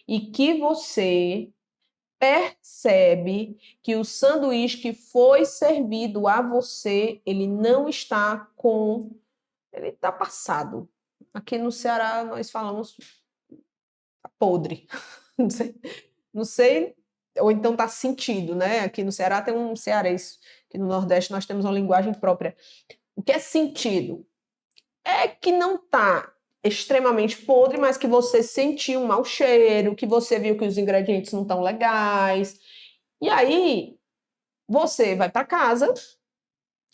e que você percebe que o sanduíche que foi servido a você, ele não está com... Ele está passado. Aqui no Ceará nós falamos podre. Não sei, não sei, ou então está sentido, né? Aqui no Ceará tem um cearense, aqui no Nordeste nós temos uma linguagem própria. O que é sentido? É que não está extremamente podre, mas que você sentiu um mau cheiro, que você viu que os ingredientes não estão legais. E aí, você vai para casa,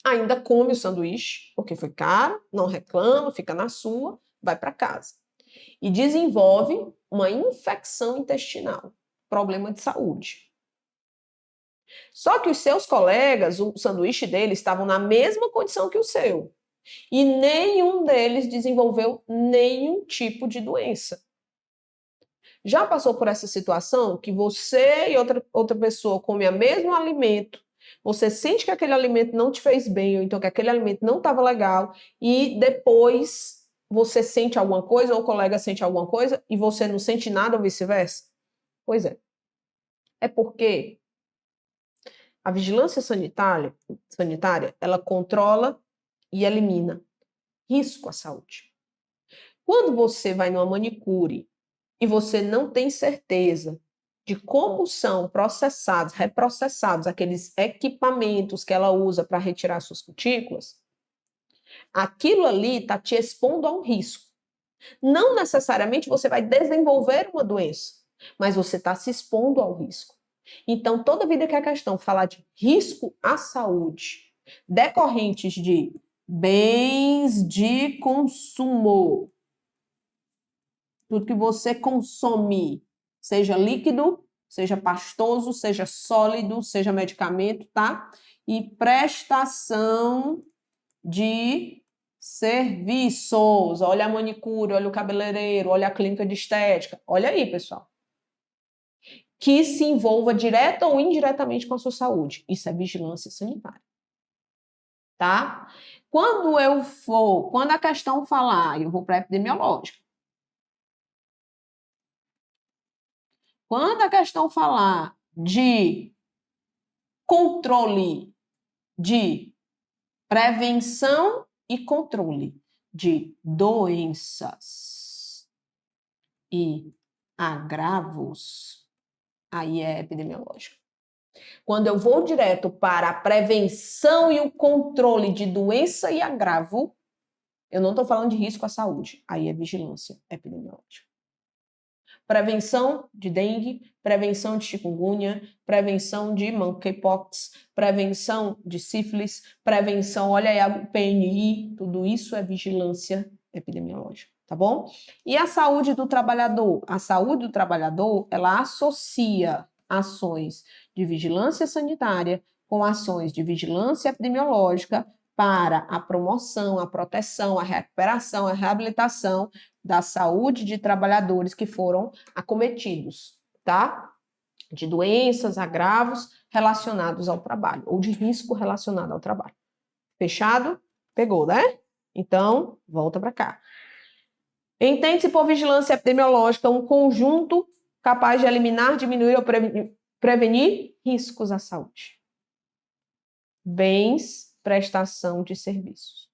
ainda come o sanduíche, porque foi caro, não reclama, fica na sua, vai para casa. E desenvolve uma infecção intestinal, problema de saúde. Só que os seus colegas, o sanduíche deles, estavam na mesma condição que o seu. E nenhum deles desenvolveu nenhum tipo de doença. Já passou por essa situação que você e outra pessoa comem o mesmo alimento, você sente que aquele alimento não te fez bem, ou então que aquele alimento não estava legal, e depois você sente alguma coisa, ou o colega sente alguma coisa, e você não sente nada, ou vice-versa? Pois é. É porque a vigilância sanitária, ela controla e elimina risco à saúde. Quando você vai numa manicure e você não tem certeza de como são processados, reprocessados aqueles equipamentos que ela usa para retirar suas cutículas, aquilo ali está te expondo a um risco. Não necessariamente você vai desenvolver uma doença, mas você está se expondo ao risco. Então, toda vida que a questão falar de risco à saúde decorrentes de bens de consumo, tudo que você consome, seja líquido, seja pastoso, seja sólido, seja medicamento, tá? E prestação de serviços. Olha a manicure, olha o cabeleireiro, olha a clínica de estética. Olha aí, pessoal. Que se envolva direta ou indiretamente com a sua saúde. Isso é vigilância sanitária. Tá? Quando a questão falar, eu vou para a epidemiológica. Quando a questão falar de controle, de prevenção e controle de doenças e agravos, aí é epidemiológico. Quando eu vou direto para a prevenção e o controle de doença e agravo, eu não estou falando de risco à saúde, aí é vigilância epidemiológica. Prevenção de dengue, prevenção de chikungunya, prevenção de monkeypox, prevenção de sífilis, prevenção, olha aí, a PNI, tudo isso é vigilância epidemiológica, tá bom? E a saúde do trabalhador? A saúde do trabalhador, ela associa ações de vigilância sanitária com ações de vigilância epidemiológica para a promoção, a proteção, a recuperação, a reabilitação da saúde de trabalhadores que foram acometidos, tá? De doenças, agravos relacionados ao trabalho, ou de risco relacionado ao trabalho. Fechado? Pegou, né? Então, volta para cá. Entende-se por vigilância epidemiológica um conjunto capaz de eliminar, diminuir ou prevenir riscos à saúde. Bens, prestação de serviços.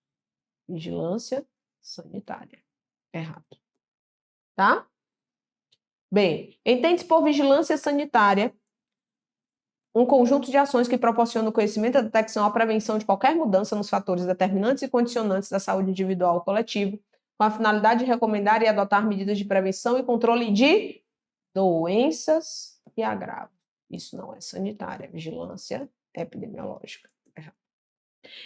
Vigilância sanitária. Errado. Tá? Bem, entende-se por vigilância sanitária um conjunto de ações que proporcionam o conhecimento, a detecção, a prevenção de qualquer mudança nos fatores determinantes e condicionantes da saúde individual ou coletiva, com a finalidade de recomendar e adotar medidas de prevenção e controle de doenças e agravos. Isso não é sanitária, é vigilância epidemiológica.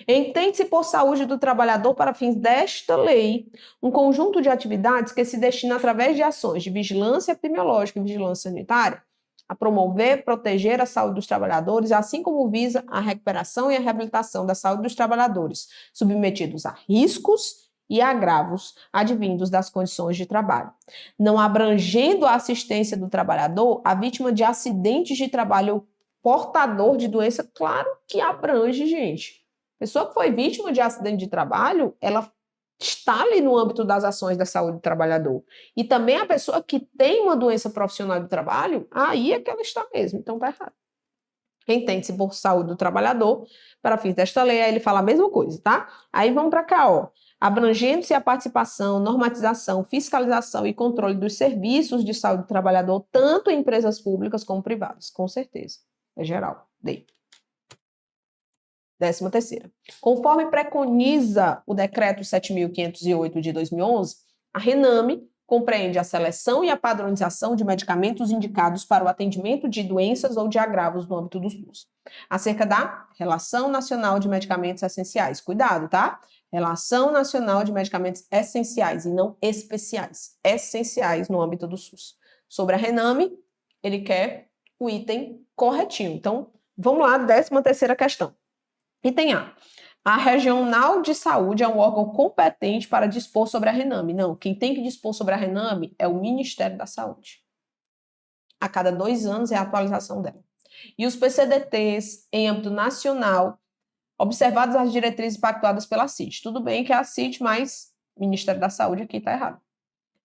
Entende-se por saúde do trabalhador, para fins desta lei, um conjunto de atividades que se destina, através de ações de vigilância epidemiológica e vigilância sanitária, a promover, proteger a saúde dos trabalhadores, assim como visa a recuperação e a reabilitação da saúde dos trabalhadores, submetidos a riscos e agravos advindos das condições de trabalho, não abrangendo a assistência do trabalhador à vítima de acidentes de trabalho portador de doença. Claro que abrange, gente. Pessoa que foi vítima de acidente de trabalho, ela está ali no âmbito das ações da saúde do trabalhador. E também a pessoa que tem uma doença profissional do trabalho, aí é que ela está mesmo, então está errado. Entende-se por saúde do trabalhador, para fins desta lei, aí ele fala a mesma coisa, tá? Aí vamos para cá, ó. Abrangendo-se a participação, normatização, fiscalização e controle dos serviços de saúde do trabalhador, tanto em empresas públicas como privadas, com certeza. É geral. D. 13ª. Conforme preconiza o Decreto 7.508 de 2011, a RENAME compreende a seleção e a padronização de medicamentos indicados para o atendimento de doenças ou de agravos no âmbito do SUS. Acerca da Relação Nacional de Medicamentos Essenciais. Cuidado, tá? Relação Nacional de Medicamentos Essenciais e não especiais. Essenciais no âmbito do SUS. Sobre a RENAME, ele quer o item corretinho. Então, vamos lá, 13ª questão. Item A. A Regional de Saúde é um órgão competente para dispor sobre a RENAME. Não, quem tem que dispor sobre a RENAME é o Ministério da Saúde. A cada 2 anos é a atualização dela. E os PCDTs em âmbito nacional, observadas as diretrizes pactuadas pela CIT. Tudo bem que é a CIT, mas o Ministério da Saúde aqui está errado.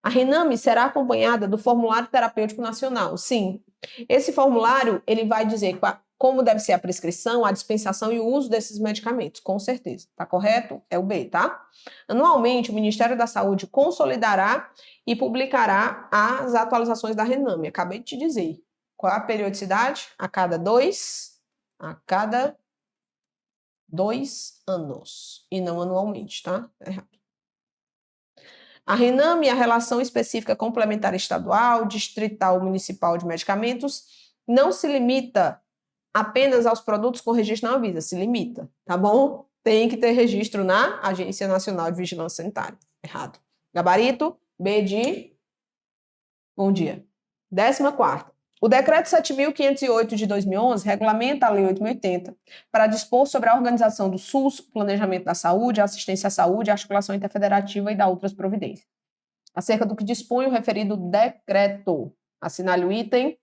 A RENAME será acompanhada do Formulário Terapêutico Nacional. Sim, esse formulário ele vai dizer como deve ser a prescrição, a dispensação e o uso desses medicamentos, com certeza. Tá correto? É o B, tá? Anualmente, o Ministério da Saúde consolidará e publicará as atualizações da RENAME. Acabei de te dizer. Qual é a periodicidade? A cada 2 anos. E não anualmente, tá? É errado. A RENAME é a Relação Específica Complementar Estadual, Distrital, Municipal de Medicamentos, não se limita apenas aos produtos com registro na Anvisa, se limita, tá bom? Tem que ter registro na Agência Nacional de Vigilância Sanitária. Errado. Gabarito, B de bom dia. 14ª. O Decreto 7.508 de 2011 regulamenta a Lei 8.080 para dispor sobre a organização do SUS, planejamento da saúde, assistência à saúde, articulação interfederativa e da outras providências. Acerca do que dispõe o referido decreto. Assinale o item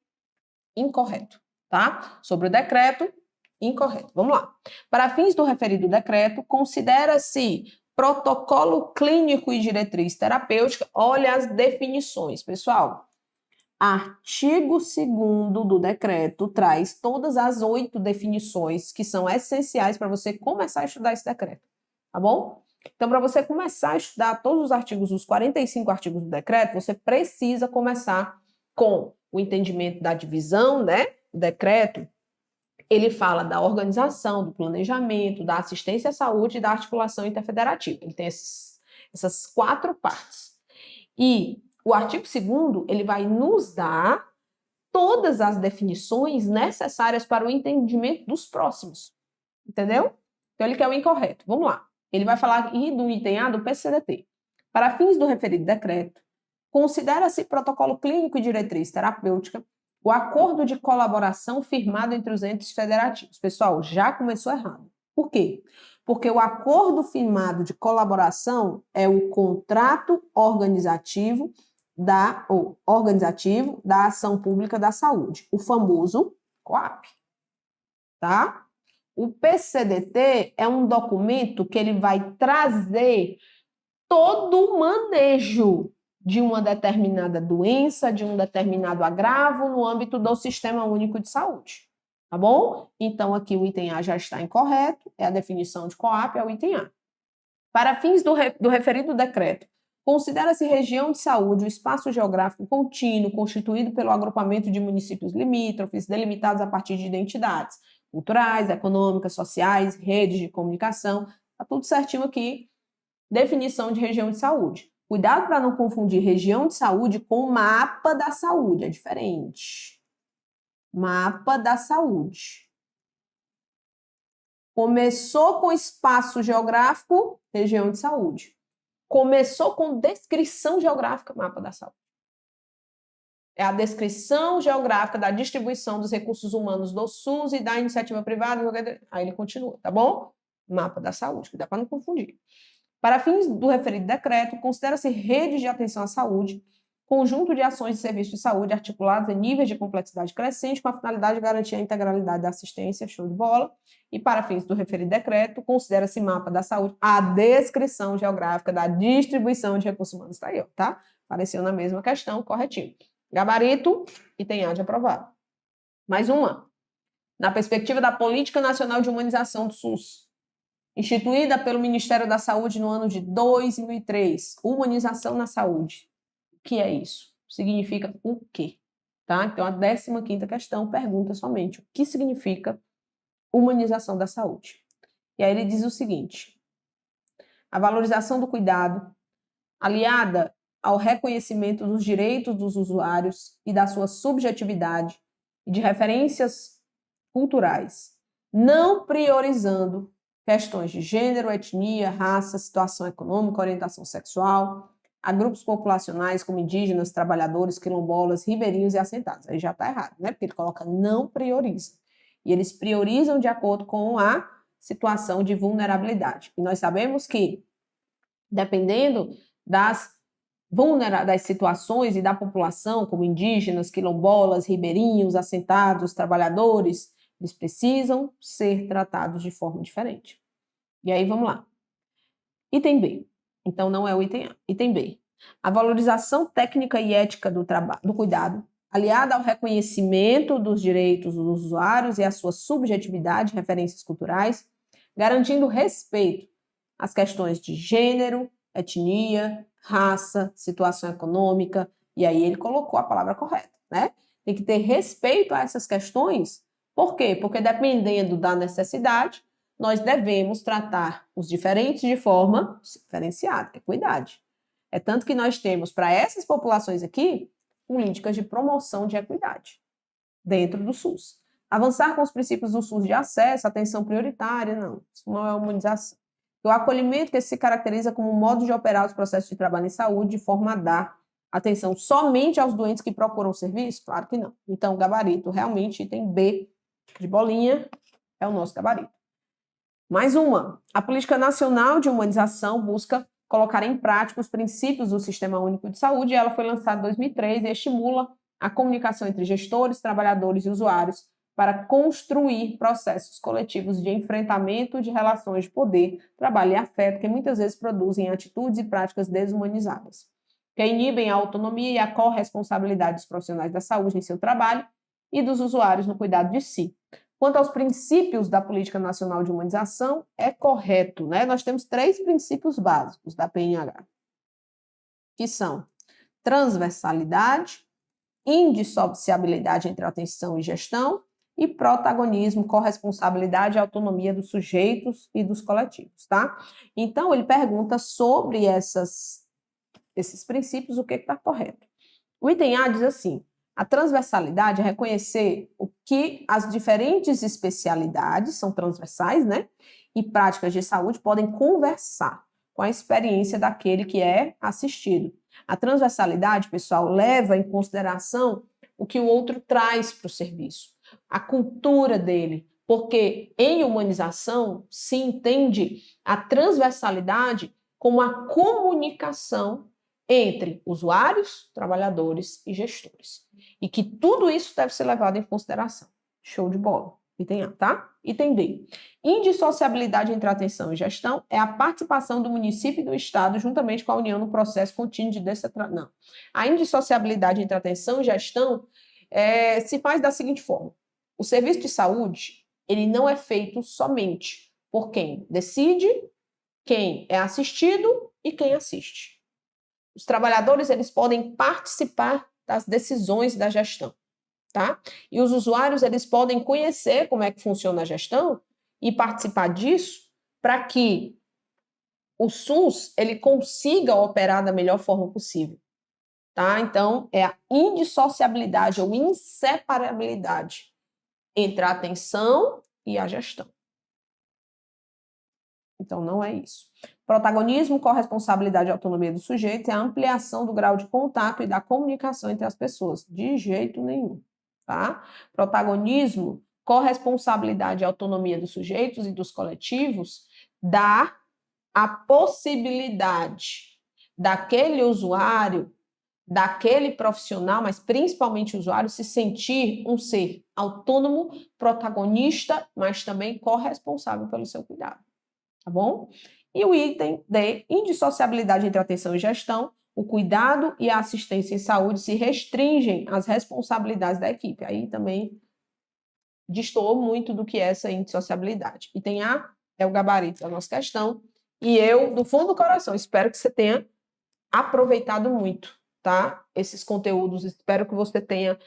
incorreto, tá? Sobre o decreto, incorreto. Vamos lá. Para fins do referido decreto, considera-se protocolo clínico e diretriz terapêutica. Olha as definições, pessoal. Artigo 2º do decreto traz todas as 8 definições que são essenciais para você começar a estudar esse decreto, tá bom? Então, para você começar a estudar todos os artigos, os 45 artigos do decreto, você precisa começar com o entendimento da divisão, né? O decreto, ele fala da organização, do planejamento, da assistência à saúde e da articulação interfederativa. Ele tem essas 4 partes. E o artigo 2º, ele vai nos dar todas as definições necessárias para o entendimento dos próximos. Entendeu? Então, ele quer o incorreto. Vamos lá. Ele vai falar aqui do item A do PCDT. Para fins do referido decreto, considera-se protocolo clínico e diretriz terapêutica o acordo de colaboração firmado entre os entes federativos. Pessoal, já começou errado. Por quê? Porque o acordo firmado de colaboração é o contrato organizativo da ação pública da saúde, o famoso COAP, tá? O PCDT é um documento que ele vai trazer todo o manejo de uma determinada doença, de um determinado agravo no âmbito do Sistema Único de Saúde, tá bom? Então, aqui o item A já está incorreto, é a definição de COAP, é o item A. Para fins do referido decreto, considera-se região de saúde o espaço geográfico contínuo constituído pelo agrupamento de municípios limítrofes, delimitados a partir de identidades culturais, econômicas, sociais, redes de comunicação, tá tudo certinho aqui. Definição de região de saúde. Cuidado para não confundir região de saúde com mapa da saúde, é diferente. Mapa da saúde. Começou com espaço geográfico, região de saúde. Começou com descrição geográfica, mapa da saúde. É a descrição geográfica da distribuição dos recursos humanos do SUS e da iniciativa privada. Aí ele continua, tá bom? Mapa da saúde, que dá para não confundir. Para fins do referido decreto, considera-se redes de atenção à saúde conjunto de ações de serviços de saúde articulados em níveis de complexidade crescente com a finalidade de garantir a integralidade da assistência, show de bola, e para fins do referido decreto, considera-se mapa da saúde a descrição geográfica da distribuição de recursos humanos. Está aí, ó, tá? Apareceu na mesma questão, corretinho. Gabarito, item A de aprovado. Mais uma. Na perspectiva da Política Nacional de Humanização do SUS, instituída pelo Ministério da Saúde no ano de 2003, humanização na saúde. O que é isso? Significa o quê? Tá? Então, a 15ª questão pergunta somente o que significa humanização da saúde. E aí ele diz o seguinte: a valorização do cuidado, aliada ao reconhecimento dos direitos dos usuários e da sua subjetividade e de referências culturais, não priorizando questões de gênero, etnia, raça, situação econômica, orientação sexual, a grupos populacionais como indígenas, trabalhadores, quilombolas, ribeirinhos e assentados. Aí já está errado, né? Porque ele coloca não prioriza. E eles priorizam de acordo com a situação de vulnerabilidade. E nós sabemos que, dependendo das situações e da população, como indígenas, quilombolas, ribeirinhos, assentados, trabalhadores, eles precisam ser tratados de forma diferente. E aí, vamos lá. Item B. Então, não é o item A. Item B. A valorização técnica e ética do cuidado, aliada ao reconhecimento dos direitos dos usuários e à sua subjetividade, referências culturais, garantindo respeito às questões de gênero, etnia, raça, situação econômica, e aí ele colocou a palavra correta, né? Tem que ter respeito a essas questões. Por quê? Porque dependendo da necessidade, nós devemos tratar os diferentes de forma diferenciada, equidade. É tanto que nós temos para essas populações aqui políticas de promoção de equidade dentro do SUS. Avançar com os princípios do SUS de acesso, atenção prioritária, não, isso não é humanização. O acolhimento que se caracteriza como um modo de operar os processos de trabalho em saúde de forma a dar atenção somente aos doentes que procuram serviço? Claro que não. Então, gabarito, realmente, item B de bolinha é o nosso gabarito. Mais uma. A Política Nacional de Humanização busca colocar em prática os princípios do Sistema Único de Saúde e ela foi lançada em 2003 e estimula a comunicação entre gestores, trabalhadores e usuários para construir processos coletivos de enfrentamento de relações de poder, trabalho e afeto que muitas vezes produzem atitudes e práticas desumanizadas, que inibem a autonomia e a corresponsabilidade dos profissionais da saúde em seu trabalho e dos usuários no cuidado de si. Quanto aos princípios da Política Nacional de Humanização, é correto, né? Nós temos 3 princípios básicos da PNH, que são transversalidade, indissociabilidade entre atenção e gestão e protagonismo, corresponsabilidade e autonomia dos sujeitos e dos coletivos, tá? Então, ele pergunta sobre esses princípios, o que está correto. O item A diz assim: a transversalidade é reconhecer o que as diferentes especialidades são transversais, né? E práticas de saúde podem conversar com a experiência daquele que é assistido. A transversalidade, pessoal, leva em consideração o que o outro traz para o serviço, a cultura dele, porque em humanização se entende a transversalidade como a comunicação entre usuários, trabalhadores e gestores. E que tudo isso deve ser levado em consideração. Show de bola. Item A, tá? Item B. Indissociabilidade entre atenção e gestão é a participação do município e do Estado juntamente com a União no processo contínuo de descentralização. Não. A indissociabilidade entre atenção e gestão se faz da seguinte forma. O serviço de saúde, ele não é feito somente por quem decide, quem é assistido e quem assiste. Os trabalhadores, eles podem participar das decisões da gestão, tá? E os usuários, eles podem conhecer como é que funciona a gestão e participar disso para que o SUS, ele consiga operar da melhor forma possível, tá? Então, é a indissociabilidade ou inseparabilidade entre a atenção e a gestão. Então, não é isso. Protagonismo, corresponsabilidade e autonomia do sujeito é a ampliação do grau de contato e da comunicação entre as pessoas. De jeito nenhum, tá? Protagonismo, corresponsabilidade e autonomia dos sujeitos e dos coletivos dá a possibilidade daquele usuário daquele profissional, mas principalmente o usuário, se sentir um ser autônomo, protagonista, mas também corresponsável pelo seu cuidado, tá bom? E o item D, indissociabilidade entre atenção e gestão, o cuidado e a assistência em saúde se restringem às responsabilidades da equipe. Aí também destoou muito do que é essa indissociabilidade. Item A é o gabarito da nossa questão, e eu, do fundo do coração, espero que você tenha aproveitado muito, tá? Esses conteúdos, espero que você tenha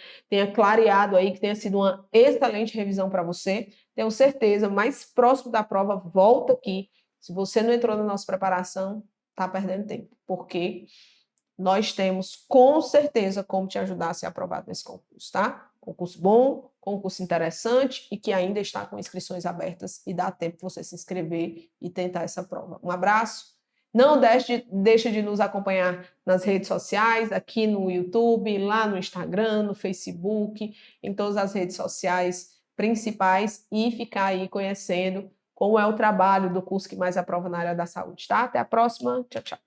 clareado aí, que tenha sido uma excelente revisão para você. Tenho certeza, mais próximo da prova, volta aqui. Se você não entrou na nossa preparação, tá perdendo tempo, porque nós temos com certeza como te ajudar a ser aprovado nesse concurso, tá? Concurso bom, concurso interessante e que ainda está com inscrições abertas e dá tempo de você se inscrever e tentar essa prova. Um abraço. Não deixe de nos acompanhar nas redes sociais, aqui no YouTube, lá no Instagram, no Facebook, em todas as redes sociais principais e ficar aí conhecendo como é o trabalho do curso que mais aprova na área da saúde, tá? Até a próxima. Tchau, tchau.